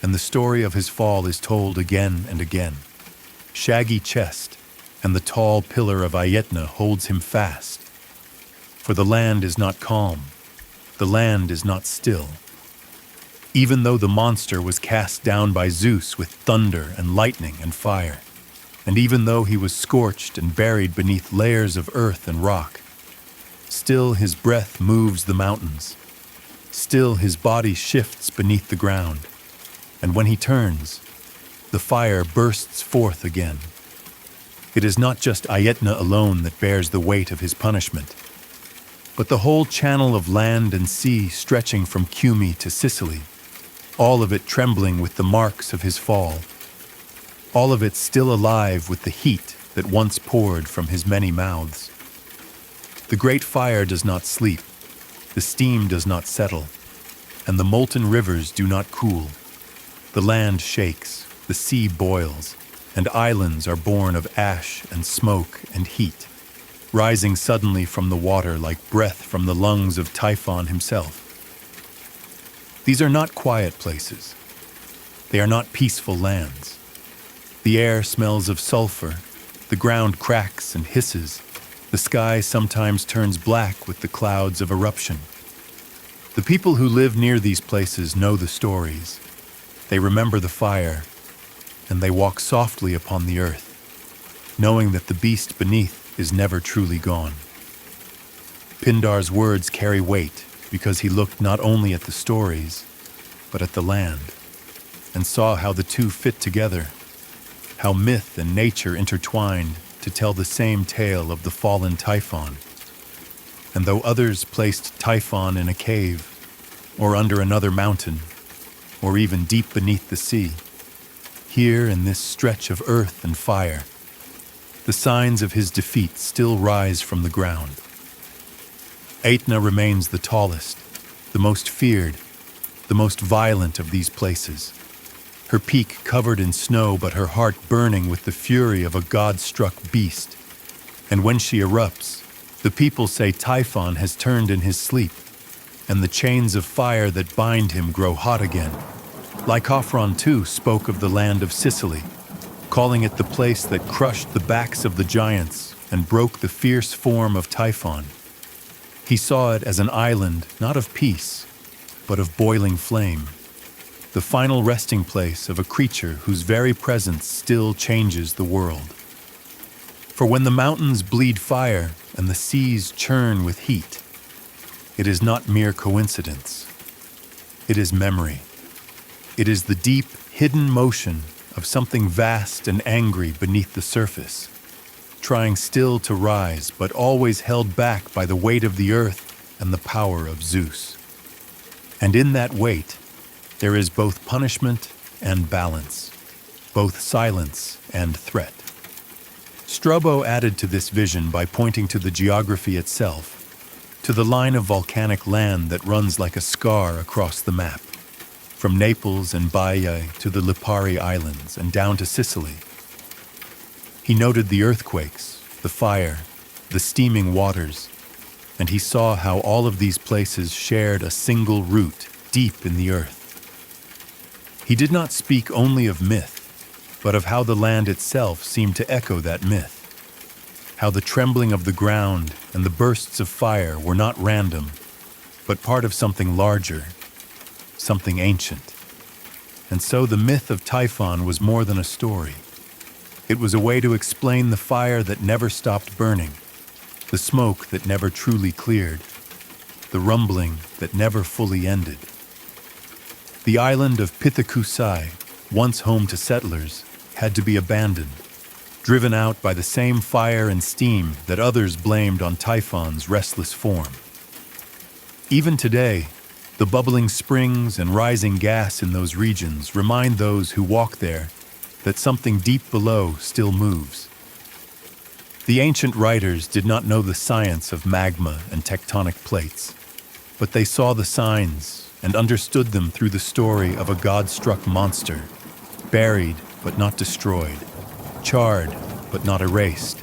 and the story of his fall is told again and again. Shaggy chest, and the tall pillar of Aetna holds him fast. For the land is not calm, the land is not still. Even though the monster was cast down by Zeus with thunder and lightning and fire, and even though he was scorched and buried beneath layers of earth and rock, still his breath moves the mountains. Still his body shifts beneath the ground, and when he turns, the fire bursts forth again. It is not just Aetna alone that bears the weight of his punishment, but the whole channel of land and sea stretching from Cumae to Sicily, all of it trembling with the marks of his fall, all of it still alive with the heat that once poured from his many mouths. The great fire does not sleep, the steam does not settle, and the molten rivers do not cool. The land shakes, the sea boils, and islands are born of ash and smoke and heat, rising suddenly from the water like breath from the lungs of Typhon himself. These are not quiet places. They are not peaceful lands. The air smells of sulfur, the ground cracks and hisses, the sky sometimes turns black with the clouds of eruption. The people who live near these places know the stories. They remember the fire, and they walk softly upon the earth, knowing that the beast beneath is never truly gone. Pindar's words carry weight because he looked not only at the stories, but at the land, and saw how the two fit together, how myth and nature intertwined to tell the same tale of the fallen Typhon. And though others placed Typhon in a cave, or under another mountain, or even deep beneath the sea, here in this stretch of earth and fire, the signs of his defeat still rise from the ground. Etna remains the tallest, the most feared, the most violent of these places, her peak covered in snow but her heart burning with the fury of a god-struck beast. And when she erupts, the people say Typhon has turned in his sleep, and the chains of fire that bind him grow hot again. Lycophron too spoke of the land of Sicily, calling it the place that crushed the backs of the giants and broke the fierce form of Typhon. He saw it as an island not of peace, but of boiling flame, the final resting place of a creature whose very presence still changes the world. For when the mountains bleed fire and the seas churn with heat, it is not mere coincidence. It is memory. It is the deep, hidden motion of something vast and angry beneath the surface, trying still to rise, but always held back by the weight of the earth and the power of Zeus. And in that weight, there is both punishment and balance, both silence and threat. Strabo added to this vision by pointing to the geography itself, to the line of volcanic land that runs like a scar across the map, from Naples and Baiae to the Lipari Islands and down to Sicily. He noted the earthquakes, the fire, the steaming waters, and he saw how all of these places shared a single root deep in the earth. He did not speak only of myth, but of how the land itself seemed to echo that myth, how the trembling of the ground and the bursts of fire were not random, but part of something larger, something ancient. And so the myth of Typhon was more than a story. It was a way to explain the fire that never stopped burning, the smoke that never truly cleared, the rumbling that never fully ended. The island of Pithecusae, once home to settlers, had to be abandoned, driven out by the same fire and steam that others blamed on Typhon's restless form. Even today, the bubbling springs and rising gas in those regions remind those who walk there that something deep below still moves. The ancient writers did not know the science of magma and tectonic plates, but they saw the signs and understood them through the story of a god-struck monster, buried but not destroyed, charred but not erased,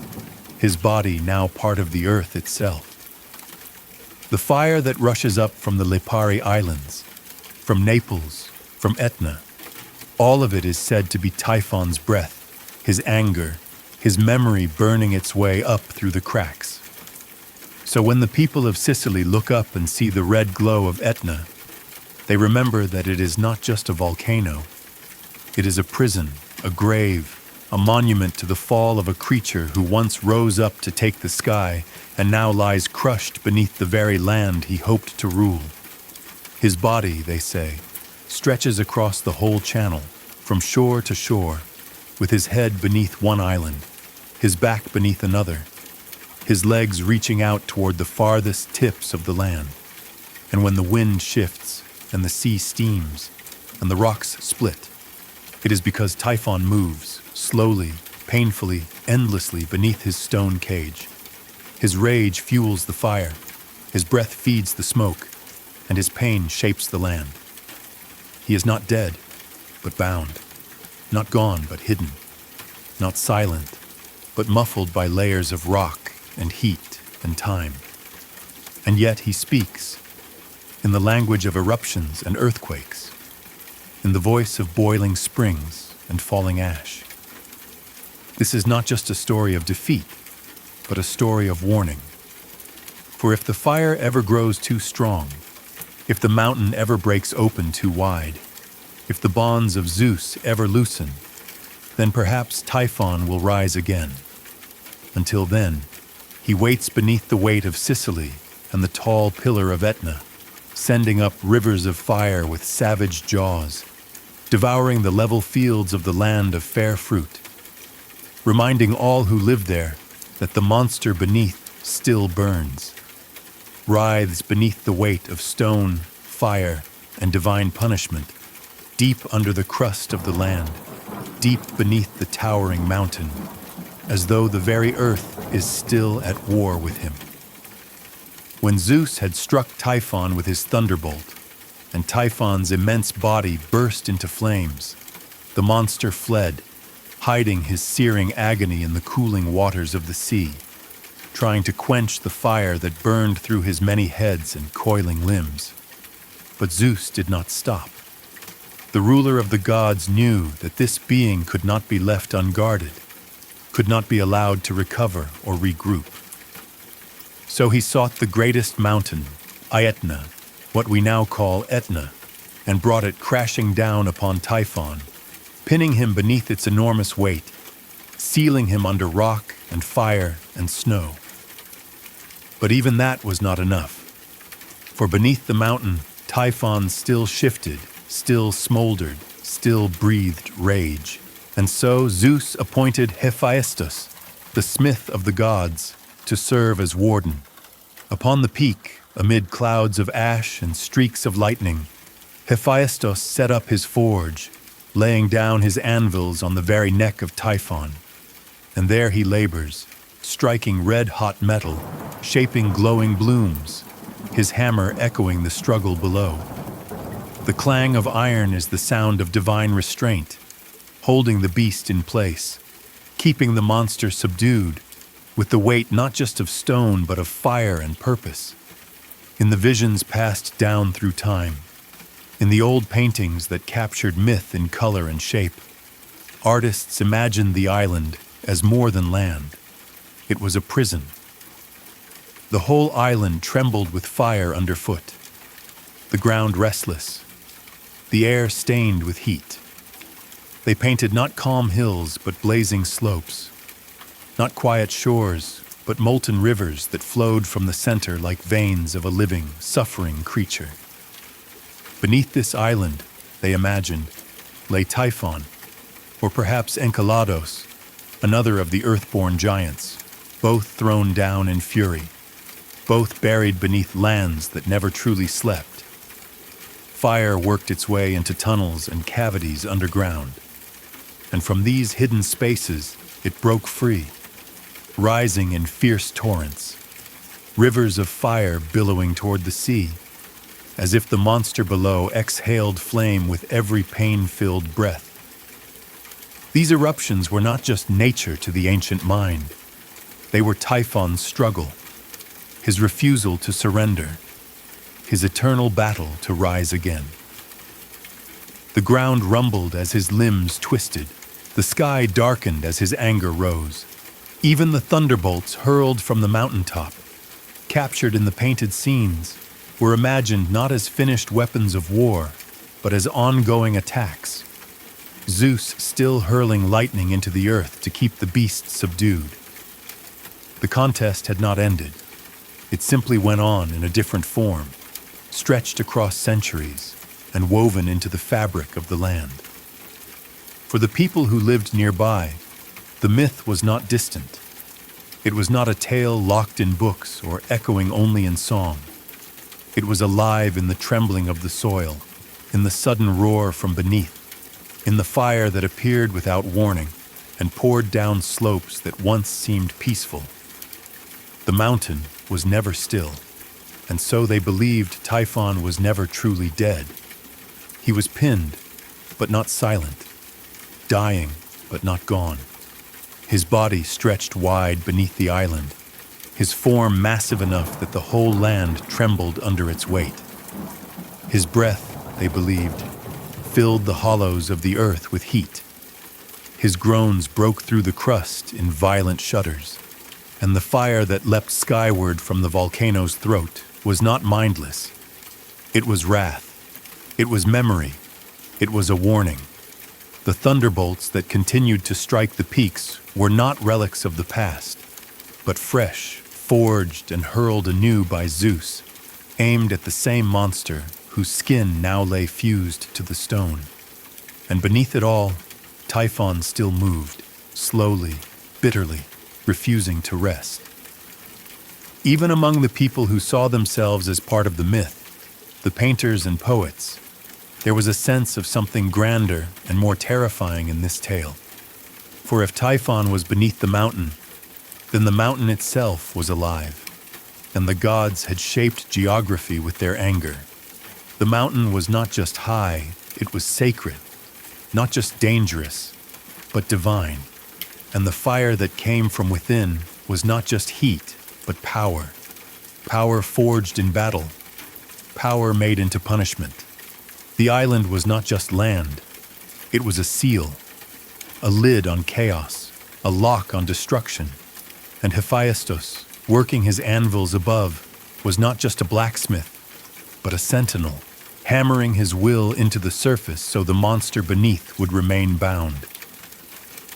his body now part of the earth itself. The fire that rushes up from the Lipari Islands, from Naples, from Etna, all of it is said to be Typhon's breath, his anger, his memory burning its way up through the cracks. So when the people of Sicily look up and see the red glow of Etna, they remember that it is not just a volcano. It is a prison, a grave, a monument to the fall of a creature who once rose up to take the sky and now lies crushed beneath the very land he hoped to rule. His body, they say, stretches across the whole channel, from shore to shore, with his head beneath one island, his back beneath another, his legs reaching out toward the farthest tips of the land. And when the wind shifts, and the sea steams, and the rocks split, it is because Typhon moves, slowly, painfully, endlessly beneath his stone cage. His rage fuels the fire, his breath feeds the smoke, and his pain shapes the land. He is not dead, but bound, not gone, but hidden, not silent, but muffled by layers of rock and heat and time. And yet he speaks. in the language of eruptions and earthquakes, in the voice of boiling springs and falling ash. This is not just a story of defeat, but a story of warning. For if the fire ever grows too strong, if the mountain ever breaks open too wide, if the bonds of Zeus ever loosen, then perhaps Typhon will rise again. Until then, he waits beneath the weight of Sicily and the tall pillar of Etna, sending up rivers of fire with savage jaws, devouring the level fields of the land of fair fruit, reminding all who live there that the monster beneath still burns, writhes beneath the weight of stone, fire, and divine punishment, deep under the crust of the land, deep beneath the towering mountain, as though the very earth is still at war with him. When Zeus had struck Typhon with his thunderbolt, and Typhon's immense body burst into flames, the monster fled, hiding his searing agony in the cooling waters of the sea, trying to quench the fire that burned through his many heads and coiling limbs. But Zeus did not stop. The ruler of the gods knew that this being could not be left unguarded, could not be allowed to recover or regroup. So he sought the greatest mountain, Aetna, what we now call Etna, and brought it crashing down upon Typhon, pinning him beneath its enormous weight, sealing him under rock and fire and snow. But even that was not enough, for beneath the mountain, Typhon still shifted, still smoldered, still breathed rage. And so Zeus appointed Hephaestus, the smith of the gods, to serve as warden. Upon the peak, amid clouds of ash and streaks of lightning, Hephaestus set up his forge, laying down his anvils on the very neck of Typhon. And there he labors, striking red-hot metal, shaping glowing blooms, his hammer echoing the struggle below. The clang of iron is the sound of divine restraint, holding the beast in place, keeping the monster subdued, with the weight not just of stone but of fire and purpose. In the visions passed down through time, in the old paintings that captured myth in color and shape, artists imagined the island as more than land. It was a prison. The whole island trembled with fire underfoot, the ground restless, the air stained with heat. They painted not calm hills but blazing slopes, not quiet shores but molten rivers that flowed from the center like veins of a living, suffering creature. Beneath this island, they imagined, lay Typhon, or perhaps Enceladus, another of the earthborn giants, both thrown down in fury, both buried beneath lands that never truly slept. Fire worked its way into tunnels and cavities underground, and from these hidden spaces it broke free, rising in fierce torrents, rivers of fire billowing toward the sea, as if the monster below exhaled flame with every pain-filled breath. These eruptions were not just nature to the ancient mind. They were Typhon's struggle, his refusal to surrender, his eternal battle to rise again. The ground rumbled as his limbs twisted, the sky darkened as his anger rose. Even the thunderbolts hurled from the mountaintop, captured in the painted scenes, were imagined not as finished weapons of war, but as ongoing attacks. Zeus still hurling lightning into the earth to keep the beast subdued. The contest had not ended. It simply went on in a different form, stretched across centuries and woven into the fabric of the land. For the people who lived nearby, the myth was not distant. It was not a tale locked in books or echoing only in song. It was alive in the trembling of the soil, in the sudden roar from beneath, in the fire that appeared without warning and poured down slopes that once seemed peaceful. The mountain was never still, and so they believed Typhon was never truly dead. He was pinned, but not silent, dying, but not gone. His body stretched wide beneath the island, his form massive enough that the whole land trembled under its weight. His breath, they believed, filled the hollows of the earth with heat. His groans broke through the crust in violent shudders, and the fire that leapt skyward from the volcano's throat was not mindless. It was wrath. It was memory. It was a warning. The thunderbolts that continued to strike the peaks were not relics of the past, but fresh, forged and hurled anew by Zeus, aimed at the same monster whose skin now lay fused to the stone. And beneath it all, Typhon still moved, slowly, bitterly, refusing to rest. Even among the people who saw themselves as part of the myth, the painters and poets, there was a sense of something grander and more terrifying in this tale. For if Typhon was beneath the mountain, then the mountain itself was alive, and the gods had shaped geography with their anger. The mountain was not just high, it was sacred, not just dangerous, but divine. And the fire that came from within was not just heat, but power. Power forged in battle, power made into punishment. The island was not just land, it was a seal, a lid on chaos, a lock on destruction. And Hephaestus, working his anvils above, was not just a blacksmith, but a sentinel, hammering his will into the surface so the monster beneath would remain bound.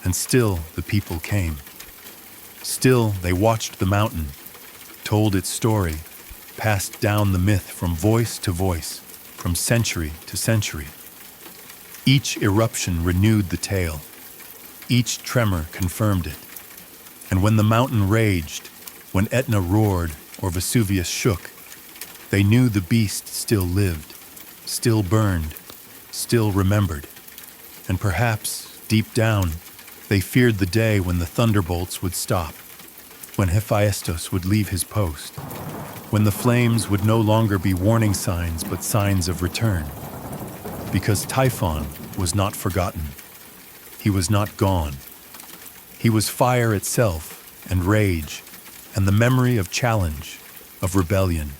And still the people came. Still they watched the mountain, told its story, passed down the myth from voice to voice, from century to century. Each eruption renewed the tale. Each tremor confirmed it. And when the mountain raged, when Etna roared or Vesuvius shook, they knew the beast still lived, still burned, still remembered. And perhaps, deep down, they feared the day when the thunderbolts would stop, when Hephaestus would leave his post, when the flames would no longer be warning signs but signs of return. Because Typhon was not forgotten. He was not gone. He was fire itself and rage, and the memory of challenge, of rebellion,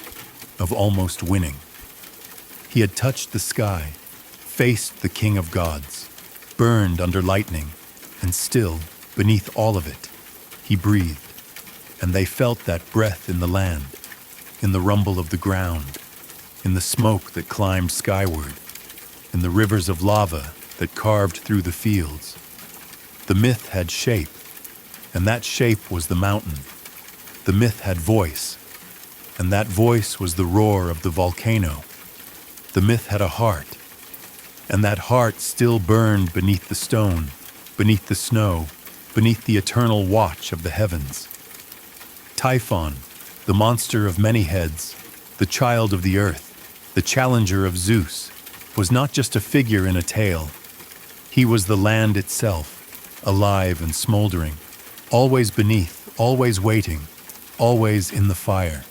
of almost winning. He had touched the sky, faced the king of gods, burned under lightning, and still, beneath all of it, he breathed. And they felt that breath in the land, in the rumble of the ground, in the smoke that climbed skyward, in the rivers of lava that carved through the fields. The myth had shape, and that shape was the mountain. The myth had voice, and that voice was the roar of the volcano. The myth had a heart, and that heart still burned beneath the stone, beneath the snow, beneath the eternal watch of the heavens. Typhon, the monster of many heads, the child of the earth, the challenger of Zeus, was not just a figure in a tale. He was the land itself, alive and smoldering, always beneath, always waiting, always in the fire.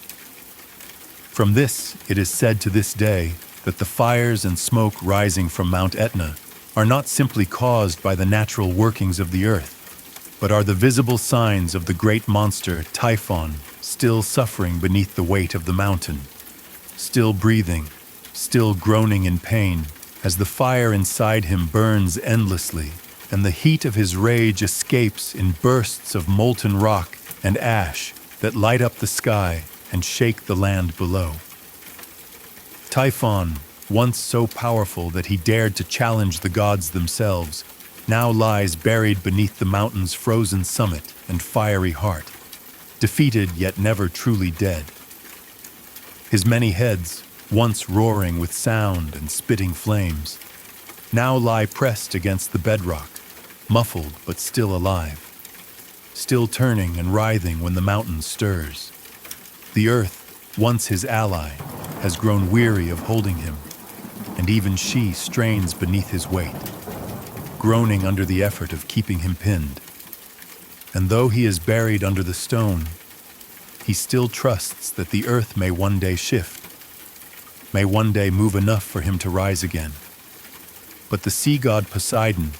From this, it is said to this day that the fires and smoke rising from Mount Etna are not simply caused by the natural workings of the earth, but are the visible signs of the great monster Typhon still suffering beneath the weight of the mountain, still breathing, still groaning in pain as the fire inside him burns endlessly and the heat of his rage escapes in bursts of molten rock and ash that light up the sky and shake the land below. Typhon, once so powerful that he dared to challenge the gods themselves, now lies buried beneath the mountain's frozen summit and fiery heart, defeated yet never truly dead. His many heads, once roaring with sound and spitting flames, now lie pressed against the bedrock, muffled but still alive, still turning and writhing when the mountain stirs. The earth, once his ally, has grown weary of holding him, and even she strains beneath his weight, groaning under the effort of keeping him pinned. And though he is buried under the stone, he still trusts that the earth may one day shift, may one day move enough for him to rise again. But the sea god Poseidon,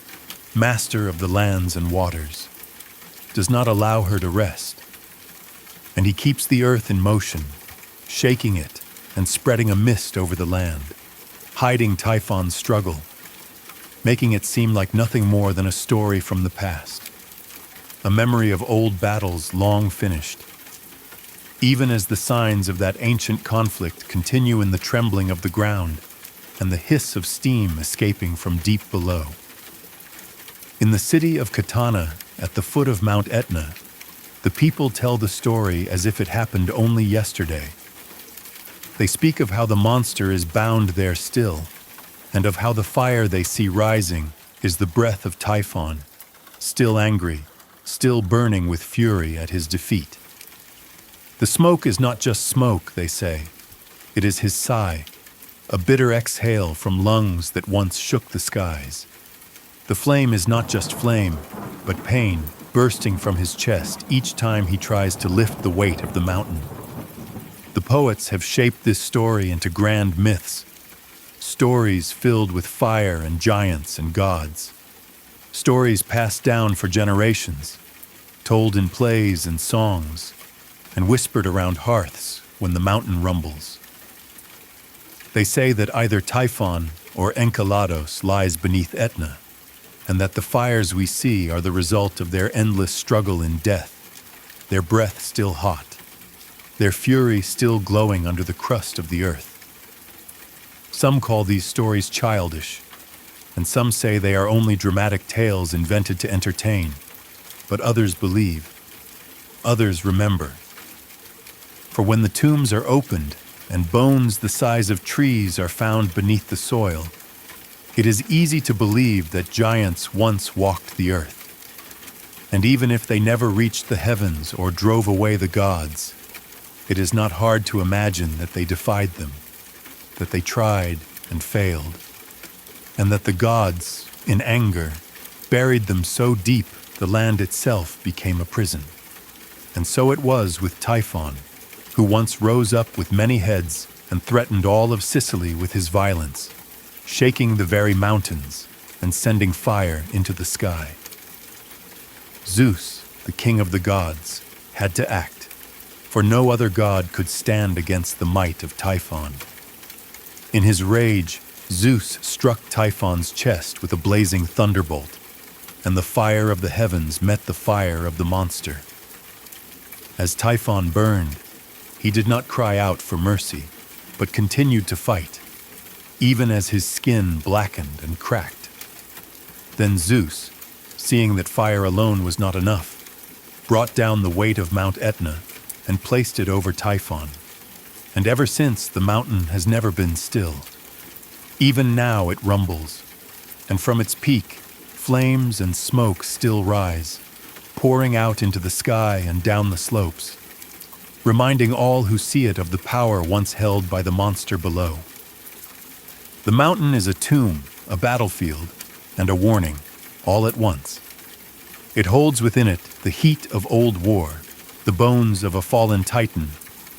master of the lands and waters, does not allow her to rest, and he keeps the earth in motion, shaking it and spreading a mist over the land, hiding Typhon's struggle, making it seem like nothing more than a story from the past, a memory of old battles long finished, even as the signs of that ancient conflict continue in the trembling of the ground and the hiss of steam escaping from deep below. In the city of Katana, at the foot of Mount Etna, the people tell the story as if it happened only yesterday. They speak of how the monster is bound there still, and of how the fire they see rising is the breath of Typhon, still angry, still burning with fury at his defeat. The smoke is not just smoke, they say. It is his sigh, a bitter exhale from lungs that once shook the skies. The flame is not just flame, but pain bursting from his chest each time he tries to lift the weight of the mountain. The poets have shaped this story into grand myths, stories filled with fire and giants and gods, stories passed down for generations, told in plays and songs, and whispered around hearths when the mountain rumbles. They say that either Typhon or Enceladus lies beneath Etna, and that the fires we see are the result of their endless struggle in death, their breath still hot, their fury still glowing under the crust of the earth. Some call these stories childish, and some say they are only dramatic tales invented to entertain, but others believe, others remember. For when the tombs are opened and bones the size of trees are found beneath the soil, it is easy to believe that giants once walked the earth. And even if they never reached the heavens or drove away the gods, it is not hard to imagine that they defied them, that they tried and failed, and that the gods, in anger, buried them so deep the land itself became a prison. And so it was with Typhon, who once rose up with many heads and threatened all of Sicily with his violence, shaking the very mountains and sending fire into the sky. Zeus, the king of the gods, had to act, for no other god could stand against the might of Typhon. In his rage, Zeus struck Typhon's chest with a blazing thunderbolt, and the fire of the heavens met the fire of the monster. As Typhon burned, he did not cry out for mercy, but continued to fight, even as his skin blackened and cracked. Then Zeus, seeing that fire alone was not enough, brought down the weight of Mount Etna and placed it over Typhon. And ever since, the mountain has never been still. Even now it rumbles, and from its peak, flames and smoke still rise, pouring out into the sky and down the slopes, reminding all who see it of the power once held by the monster below. The mountain is a tomb, a battlefield, and a warning, all at once. It holds within it the heat of old war, the bones of a fallen titan,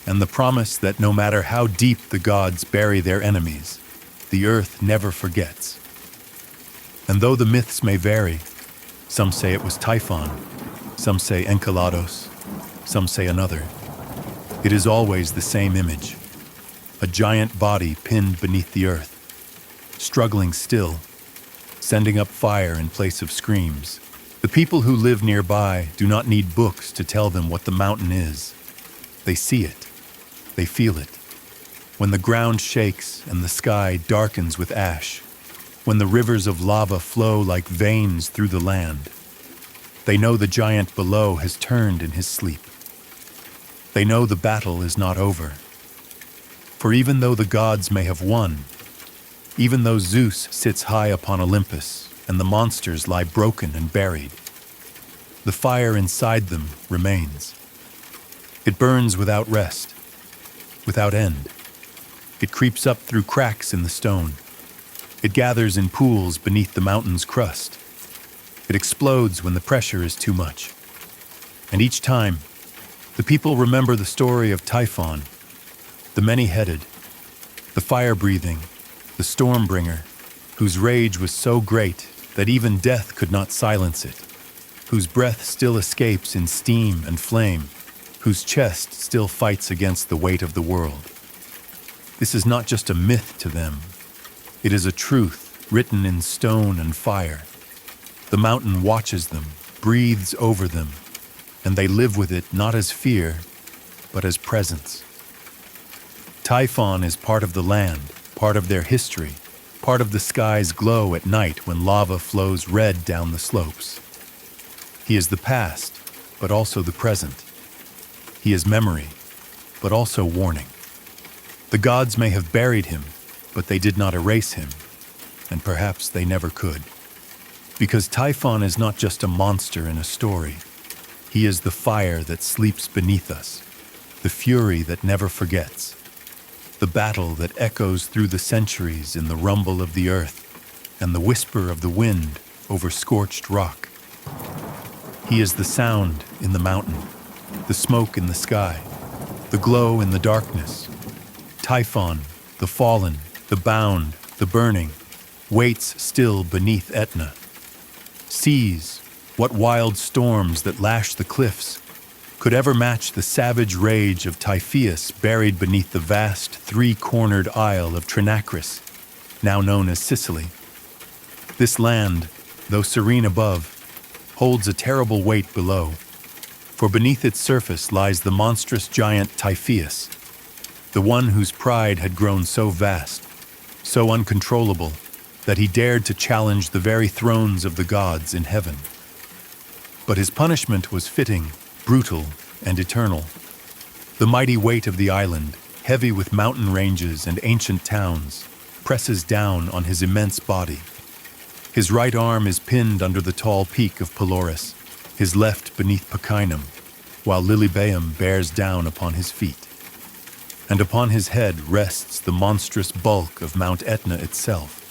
and the promise that no matter how deep the gods bury their enemies, the earth never forgets. And though the myths may vary, some say it was Typhon, some say Enceladus, some say another, it is always the same image, a giant body pinned beneath the earth, struggling still, sending up fire in place of screams. The people who live nearby do not need books to tell them what the mountain is. They see it. They feel it. When the ground shakes and the sky darkens with ash, when the rivers of lava flow like veins through the land, they know the giant below has turned in his sleep. They know the battle is not over. For even though the gods may have won, even though Zeus sits high upon Olympus and the monsters lie broken and buried, the fire inside them remains. It burns without rest, without end. It creeps up through cracks in the stone. It gathers in pools beneath the mountain's crust. It explodes when the pressure is too much. And each time, the people remember the story of Typhon, the many-headed, the fire-breathing, the storm-bringer, whose rage was so great that even death could not silence it, whose breath still escapes in steam and flame, whose chest still fights against the weight of the world. This is not just a myth to them. It is a truth written in stone and fire. The mountain watches them, breathes over them, and they live with it not as fear, but as presence. Typhon is part of the land, part of their history, part of the sky's glow at night when lava flows red down the slopes. He is the past, but also the present. He is memory, but also warning. The gods may have buried him, but they did not erase him, and perhaps they never could. Because Typhon is not just a monster in a story. He is the fire that sleeps beneath us, the fury that never forgets, the battle that echoes through the centuries in the rumble of the earth and the whisper of the wind over scorched rock. He is the sound in the mountain, the smoke in the sky, the glow in the darkness. Typhon, the fallen, the bound, the burning, waits still beneath Etna. Seas, what wild storms that lash the cliffs, could ever match the savage rage of Typhoeus buried beneath the vast three-cornered isle of Trinacris, now known as Sicily. This land, though serene above, holds a terrible weight below, for beneath its surface lies the monstrous giant Typhoeus, the one whose pride had grown so vast, so uncontrollable, that he dared to challenge the very thrones of the gods in heaven. But his punishment was fitting, brutal, and eternal. The mighty weight of the island, heavy with mountain ranges and ancient towns, presses down on his immense body. His right arm is pinned under the tall peak of Pelorus, his left beneath Pacynum, while Lilybaeum bears down upon his feet. And upon his head rests the monstrous bulk of Mount Etna itself.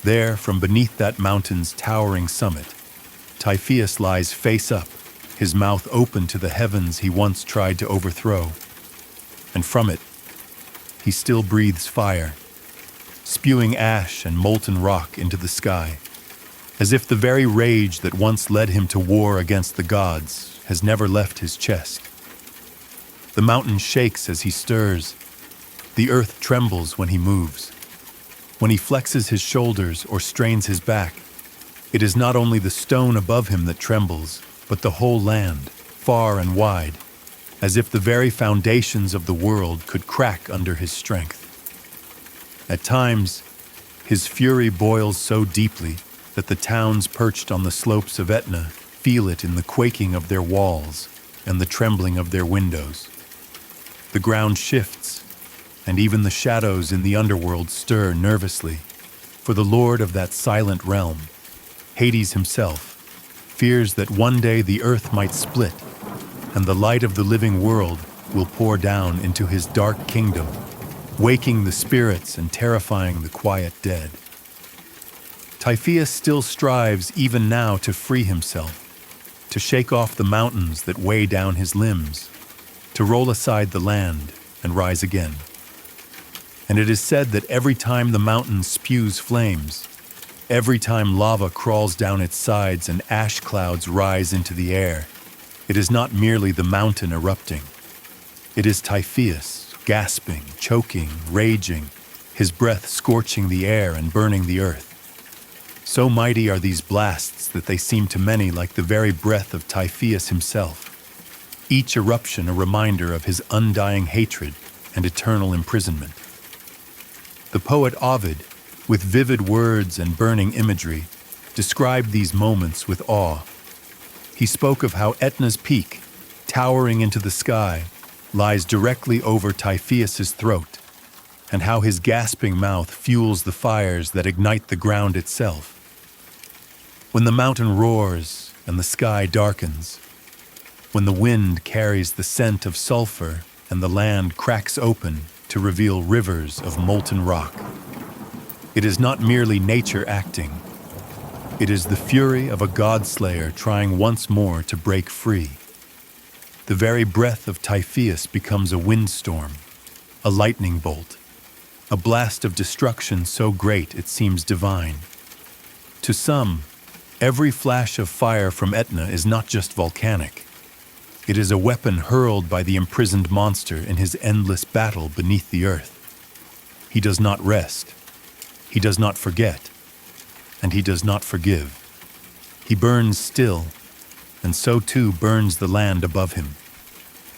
There, from beneath that mountain's towering summit, Typhoeus lies face up, his mouth open to the heavens he once tried to overthrow. And from it, he still breathes fire, spewing ash and molten rock into the sky, as if the very rage that once led him to war against the gods has never left his chest. The mountain shakes as he stirs. The earth trembles when he moves. When he flexes his shoulders or strains his back, it is not only the stone above him that trembles, but the whole land, far and wide, as if the very foundations of the world could crack under his strength. At times, his fury boils so deeply that the towns perched on the slopes of Etna feel it in the quaking of their walls and the trembling of their windows. The ground shifts, and even the shadows in the underworld stir nervously, for the lord of that silent realm, Hades himself, fears that one day the earth might split, and the light of the living world will pour down into his dark kingdom, waking the spirits and terrifying the quiet dead. Typhoeus still strives even now to free himself, to shake off the mountains that weigh down his limbs, to roll aside the land and rise again. And it is said that every time the mountain spews flames, every time lava crawls down its sides and ash clouds rise into the air, it is not merely the mountain erupting. It is Typhoeus, gasping, choking, raging, his breath scorching the air and burning the earth. So mighty are these blasts that they seem to many like the very breath of Typhoeus himself, each eruption a reminder of his undying hatred and eternal imprisonment. The poet Ovid, with vivid words and burning imagery, described these moments with awe. He spoke of how Etna's peak, towering into the sky, lies directly over Typhoeus's throat, and how his gasping mouth fuels the fires that ignite the ground itself. When the mountain roars and the sky darkens, when the wind carries the scent of sulfur and the land cracks open to reveal rivers of molten rock, it is not merely nature acting. It is the fury of a god-slayer trying once more to break free. The very breath of Typhoeus becomes a windstorm, a lightning bolt, a blast of destruction so great it seems divine. To some, every flash of fire from Etna is not just volcanic. It is a weapon hurled by the imprisoned monster in his endless battle beneath the earth. He does not rest. He does not forget, and he does not forgive. He burns still, and so too burns the land above him.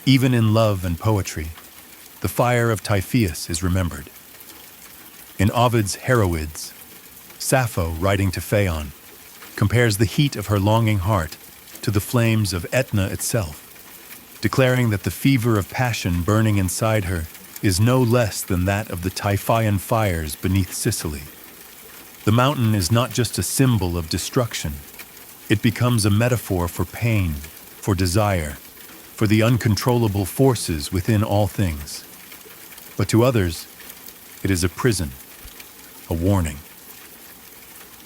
Even in love and poetry, the fire of Typhoeus is remembered. In Ovid's Heroids, Sappho, writing to Phaon, compares the heat of her longing heart to the flames of Etna itself, declaring that the fever of passion burning inside her is no less than that of the Typhoean fires beneath Sicily. The mountain is not just a symbol of destruction. It becomes a metaphor for pain, for desire, for the uncontrollable forces within all things. But to others, it is a prison, a warning.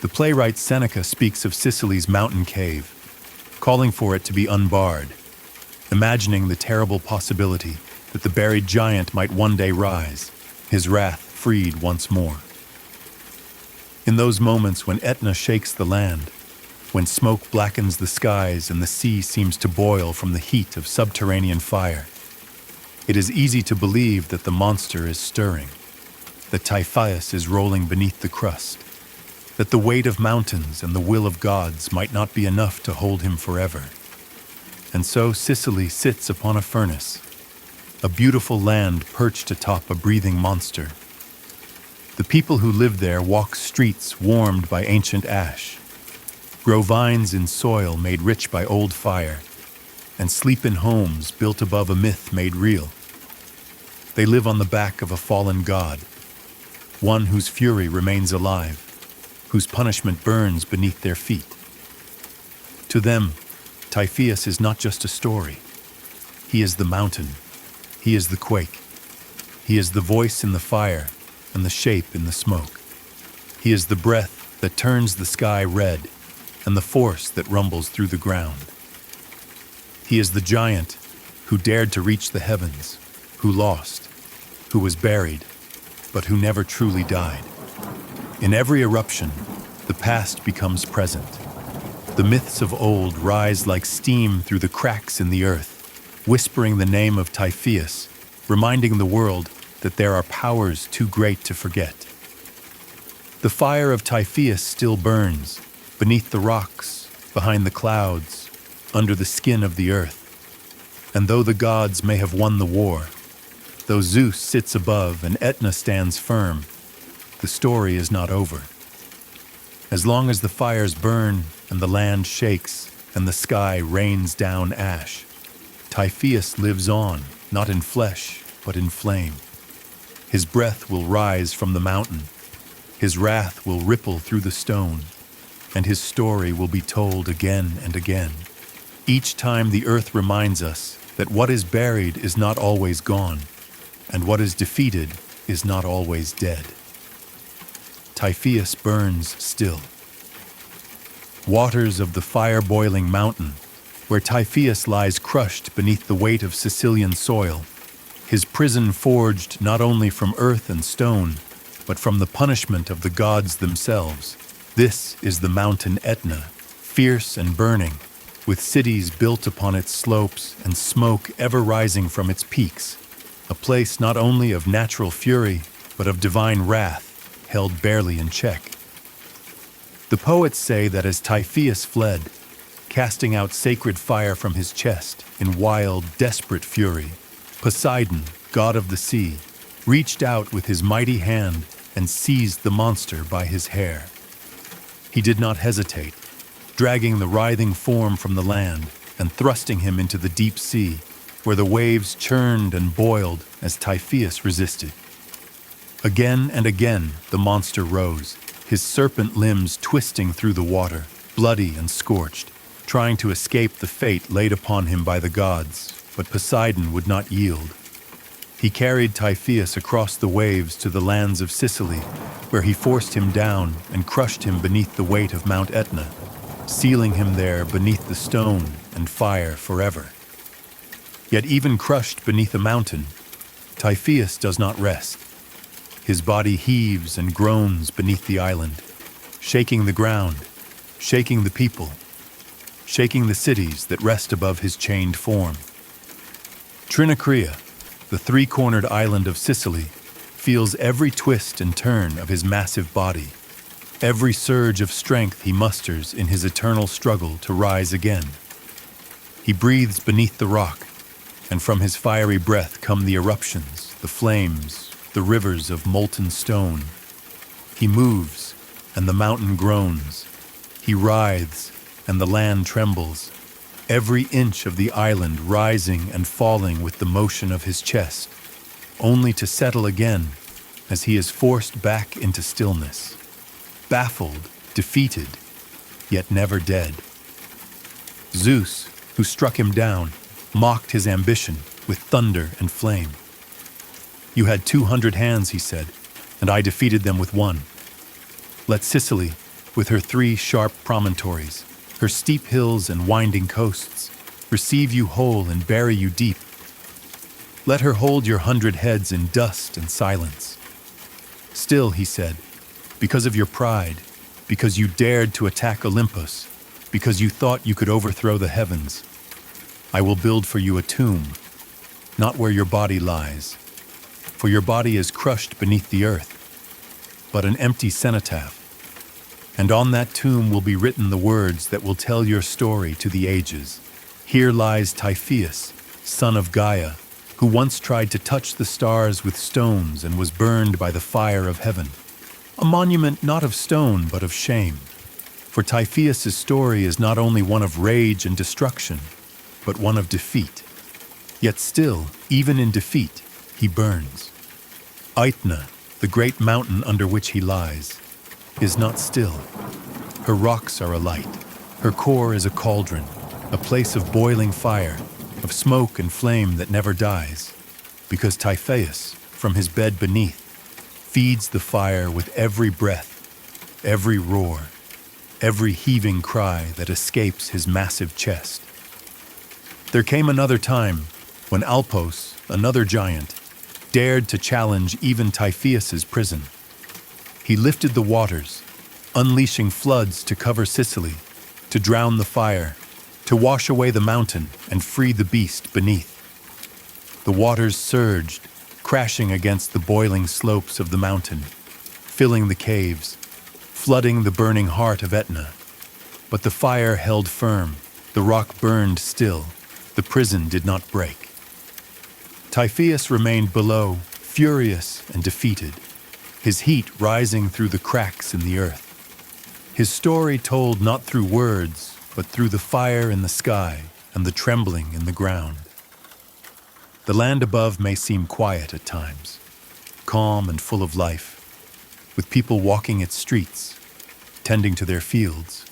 The playwright Seneca speaks of Sicily's mountain cave, calling for it to be unbarred, imagining the terrible possibility that the buried giant might one day rise, his wrath freed once more. In those moments when Etna shakes the land, when smoke blackens the skies and the sea seems to boil from the heat of subterranean fire, it is easy to believe that the monster is stirring, that Typhoeus is rolling beneath the crust, that the weight of mountains and the will of gods might not be enough to hold him forever. And so Sicily sits upon a furnace, a beautiful land perched atop a breathing monster. The people who live there walk streets warmed by ancient ash, grow vines in soil made rich by old fire, and sleep in homes built above a myth made real. They live on the back of a fallen god, one whose fury remains alive, whose punishment burns beneath their feet. To them, Typhoeus is not just a story. He is the mountain. He is the quake. He is the voice in the fire and the shape in the smoke. He is the breath that turns the sky red and the force that rumbles through the ground. He is the giant who dared to reach the heavens, who lost, who was buried, but who never truly died. In every eruption, the past becomes present. The myths of old rise like steam through the cracks in the earth, whispering the name of Typhoeus, reminding the world that there are powers too great to forget. The fire of Typhoeus still burns, beneath the rocks, behind the clouds, under the skin of the earth. And though the gods may have won the war, though Zeus sits above and Etna stands firm, the story is not over. As long as the fires burn and the land shakes and the sky rains down ash, Typhoeus lives on, not in flesh, but in flame. His breath will rise from the mountain, his wrath will ripple through the stone, and his story will be told again and again. Each time the earth reminds us that what is buried is not always gone, and what is defeated is not always dead. Typhoeus burns still. Waters of the fire-boiling mountain, where Typhoeus lies crushed beneath the weight of Sicilian soil, his prison forged not only from earth and stone, but from the punishment of the gods themselves. This is the mountain Etna, fierce and burning, with cities built upon its slopes and smoke ever rising from its peaks, a place not only of natural fury, but of divine wrath, held barely in check. The poets say that as Typhoeus fled, casting out sacred fire from his chest in wild, desperate fury, Poseidon, god of the sea, reached out with his mighty hand and seized the monster by his hair. He did not hesitate, dragging the writhing form from the land and thrusting him into the deep sea, where the waves churned and boiled as Typhoeus resisted. Again and again the monster rose, his serpent limbs twisting through the water, bloody and scorched, trying to escape the fate laid upon him by the gods, but Poseidon would not yield. He carried Typhoeus across the waves to the lands of Sicily, where he forced him down and crushed him beneath the weight of Mount Etna, sealing him there beneath the stone and fire forever. Yet even crushed beneath a mountain, Typhoeus does not rest. His body heaves and groans beneath the island, shaking the ground, shaking the people, shaking the cities that rest above his chained form. Trinacria, the three-cornered island of Sicily, feels every twist and turn of his massive body, every surge of strength he musters in his eternal struggle to rise again. He breathes beneath the rock, and from his fiery breath come the eruptions, the flames, the rivers of molten stone. He moves, and the mountain groans. He writhes, and the land trembles, every inch of the island rising and falling with the motion of his chest, only to settle again as he is forced back into stillness, baffled, defeated, yet never dead. Zeus, who struck him down, mocked his ambition with thunder and flame. "You had 200 hands," he said, "and I defeated them with one. Let Sicily, with her 3 sharp promontories, her steep hills and winding coasts, receive you whole and bury you deep. Let her hold your 100 heads in dust and silence. Still," he said, "because of your pride, because you dared to attack Olympus, because you thought you could overthrow the heavens, I will build for you a tomb, not where your body lies, for your body is crushed beneath the earth, but an empty cenotaph. And on that tomb will be written the words that will tell your story to the ages. Here lies Typhoeus, son of Gaia, who once tried to touch the stars with stones and was burned by the fire of heaven. A monument not of stone but of shame. For Typhoeus' story is not only one of rage and destruction, but one of defeat. Yet still, even in defeat, he burns. Aetna, the great mountain under which he lies, is not still. Her rocks are alight. Her core is a cauldron, a place of boiling fire, of smoke and flame that never dies, because Typhoeus, from his bed beneath, feeds the fire with every breath, every roar, every heaving cry that escapes his massive chest. There came another time when Olympus, another giant, dared to challenge even Typhoeus' prison. He lifted the waters, unleashing floods to cover Sicily, to drown the fire, to wash away the mountain and free the beast beneath. The waters surged, crashing against the boiling slopes of the mountain, filling the caves, flooding the burning heart of Etna. But the fire held firm, the rock burned still, the prison did not break. Typhoeus remained below, furious and defeated, his heat rising through the cracks in the earth. His story told not through words, but through the fire in the sky and the trembling in the ground. The land above may seem quiet at times, calm and full of life, with people walking its streets, tending to their fields,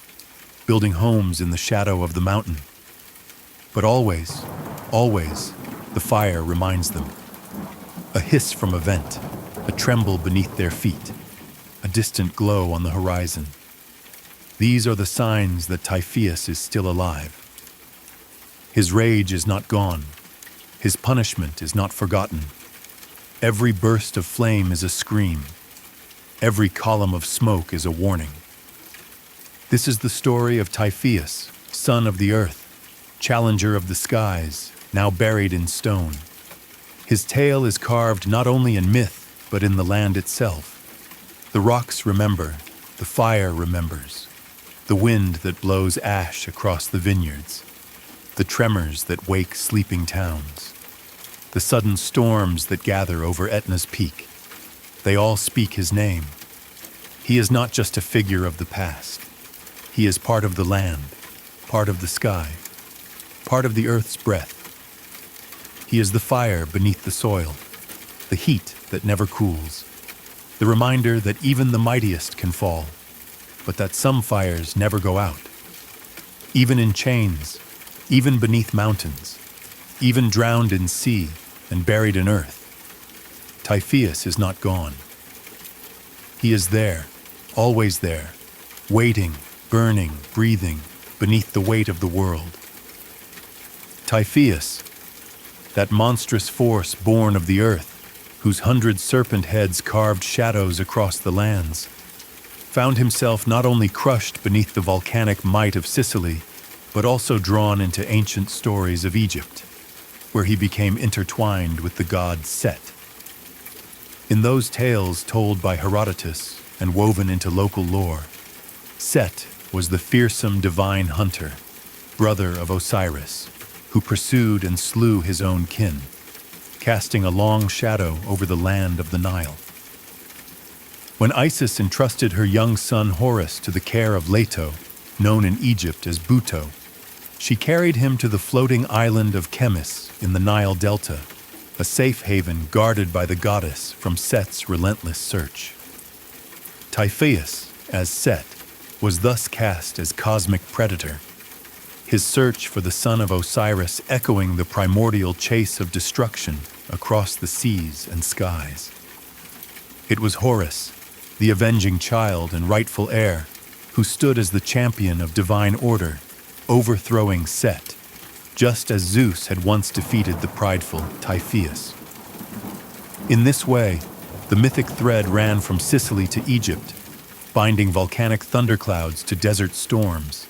building homes in the shadow of the mountain. But always, always, the fire reminds them. A hiss from a vent, a tremble beneath their feet, a distant glow on the horizon. These are the signs that Typhoeus is still alive. His rage is not gone. His punishment is not forgotten. Every burst of flame is a scream. Every column of smoke is a warning. This is the story of Typhoeus, son of the earth, challenger of the skies, now buried in stone. His tale is carved not only in myth, but in the land itself. The rocks remember, the fire remembers, the wind that blows ash across the vineyards, the tremors that wake sleeping towns, the sudden storms that gather over Etna's peak. They all speak his name. He is not just a figure of the past. He is part of the land, part of the sky, part of the earth's breath. He is the fire beneath the soil, the heat that never cools, the reminder that even the mightiest can fall, but that some fires never go out. Even in chains, even beneath mountains, even drowned in sea and buried in earth, Typhoeus is not gone. He is there, always there, waiting, burning, breathing, beneath the weight of the world. Typhoeus, that monstrous force born of the earth, whose 100 serpent heads carved shadows across the lands, found himself not only crushed beneath the volcanic might of Sicily, but also drawn into ancient stories of Egypt, where he became intertwined with the god Set. In those tales told by Herodotus and woven into local lore, Set was the fearsome divine hunter, brother of Osiris, who pursued and slew his own kin, casting a long shadow over the land of the Nile. When Isis entrusted her young son Horus to the care of Leto, known in Egypt as Buto, she carried him to the floating island of Chemis in the Nile Delta, a safe haven guarded by the goddess from Set's relentless search. Typhoeus, as Set, was thus cast as cosmic predator, his search for the son of Osiris echoing the primordial chase of destruction across the seas and skies. It was Horus, the avenging child and rightful heir, who stood as the champion of divine order, overthrowing Set, just as Zeus had once defeated the prideful Typhoeus. In this way, the mythic thread ran from Sicily to Egypt, binding volcanic thunderclouds to desert storms,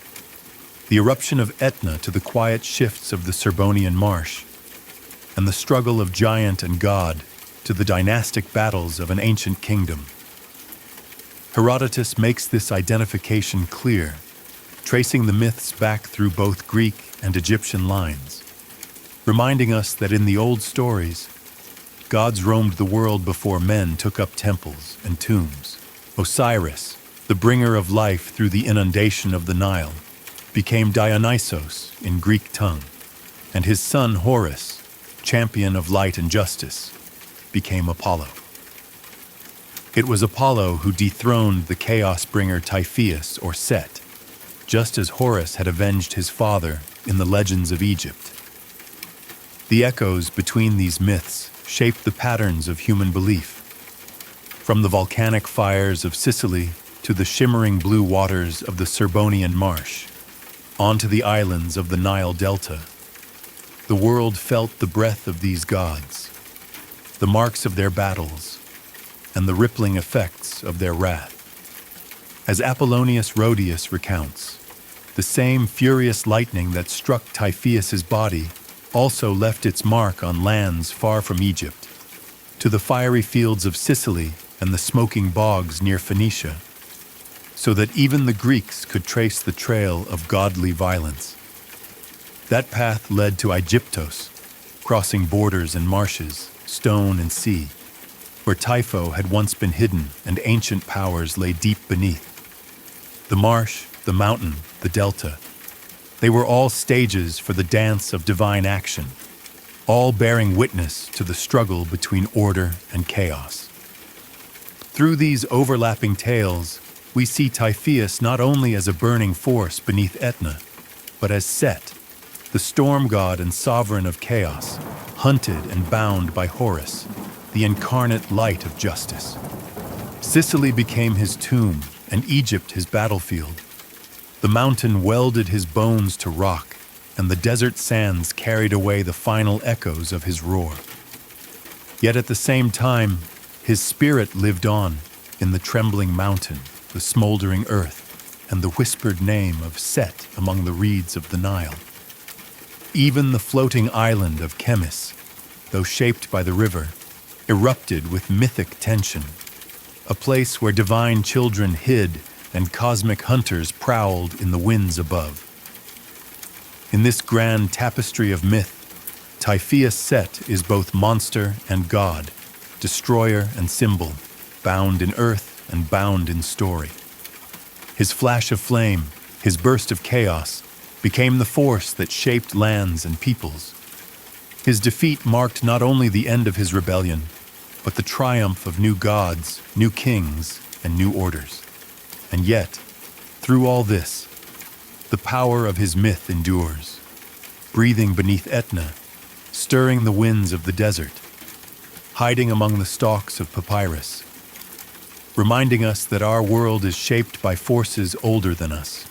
the eruption of Etna to the quiet shifts of the Serbonian marsh, and the struggle of giant and god to the dynastic battles of an ancient kingdom. Herodotus makes this identification clear, tracing the myths back through both Greek and Egyptian lines, reminding us that in the old stories, gods roamed the world before men took up temples and tombs. Osiris, the bringer of life through the inundation of the Nile, became Dionysos in Greek tongue, and his son Horus, champion of light and justice, became Apollo. It was Apollo who dethroned the chaos-bringer Typhoeus or Set, just as Horus had avenged his father in the legends of Egypt. The echoes between these myths shaped the patterns of human belief, from the volcanic fires of Sicily to the shimmering blue waters of the Serbonian marsh, onto the islands of the Nile Delta. The world felt the breath of these gods, the marks of their battles, and the rippling effects of their wrath. As Apollonius Rhodius recounts, the same furious lightning that struck Typhoeus' body also left its mark on lands far from Egypt, to the fiery fields of Sicily and the smoking bogs near Phoenicia, so that even the Greeks could trace the trail of godly violence. That path led to Aegyptos, crossing borders and marshes, stone and sea, where Typho had once been hidden and ancient powers lay deep beneath. The marsh, the mountain, the delta, they were all stages for the dance of divine action, all bearing witness to the struggle between order and chaos. Through these overlapping tales, we see Typhoeus not only as a burning force beneath Etna, but as Set, the storm god and sovereign of chaos, hunted and bound by Horus, the incarnate light of justice. Sicily became his tomb, and Egypt his battlefield. The mountain welded his bones to rock, and the desert sands carried away the final echoes of his roar. Yet at the same time, his spirit lived on in the trembling mountain, the smoldering earth, and the whispered name of Set among the reeds of the Nile. Even the floating island of Chemis, though shaped by the river, erupted with mythic tension, a place where divine children hid and cosmic hunters prowled in the winds above. In this grand tapestry of myth, Typhoeus Set is both monster and god, destroyer and symbol, bound in earth and bound in story. His flash of flame, his burst of chaos, became the force that shaped lands and peoples. His defeat marked not only the end of his rebellion, but the triumph of new gods, new kings, and new orders. And yet, through all this, the power of his myth endures, breathing beneath Etna, stirring the winds of the desert, hiding among the stalks of papyrus, reminding us that our world is shaped by forces older than us,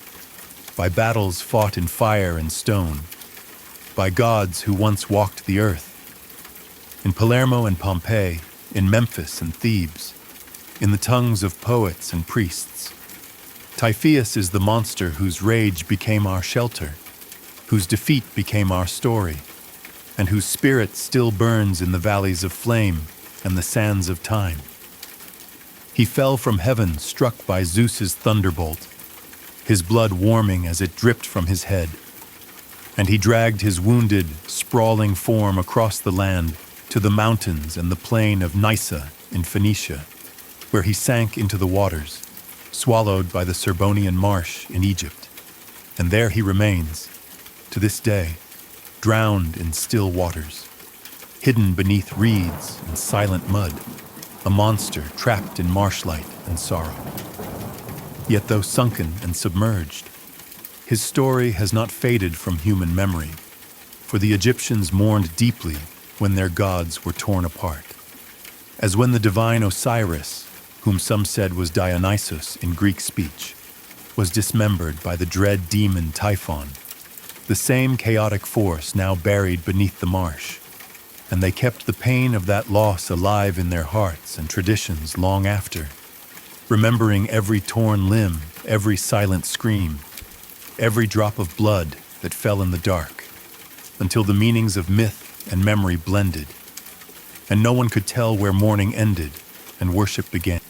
by battles fought in fire and stone, by gods who once walked the earth. In Palermo and Pompeii, in Memphis and Thebes, in the tongues of poets and priests, Typhoeus is the monster whose rage became our shelter, whose defeat became our story, and whose spirit still burns in the valleys of flame and the sands of time. He fell from heaven, struck by Zeus's thunderbolt, his blood warming as it dripped from his head. And he dragged his wounded, sprawling form across the land to the mountains and the plain of Nysa in Phoenicia, where he sank into the waters, swallowed by the Serbonian marsh in Egypt. And there he remains, to this day, drowned in still waters, hidden beneath reeds and silent mud, a monster trapped in marshlight and sorrow. Yet though sunken and submerged, his story has not faded from human memory, for the Egyptians mourned deeply when their gods were torn apart. As when the divine Osiris, whom some said was Dionysus in Greek speech, was dismembered by the dread demon Typhon, the same chaotic force now buried beneath the marsh, and they kept the pain of that loss alive in their hearts and traditions long after, remembering every torn limb, every silent scream, every drop of blood that fell in the dark, until the meanings of myth and memory blended, and no one could tell where mourning ended and worship began.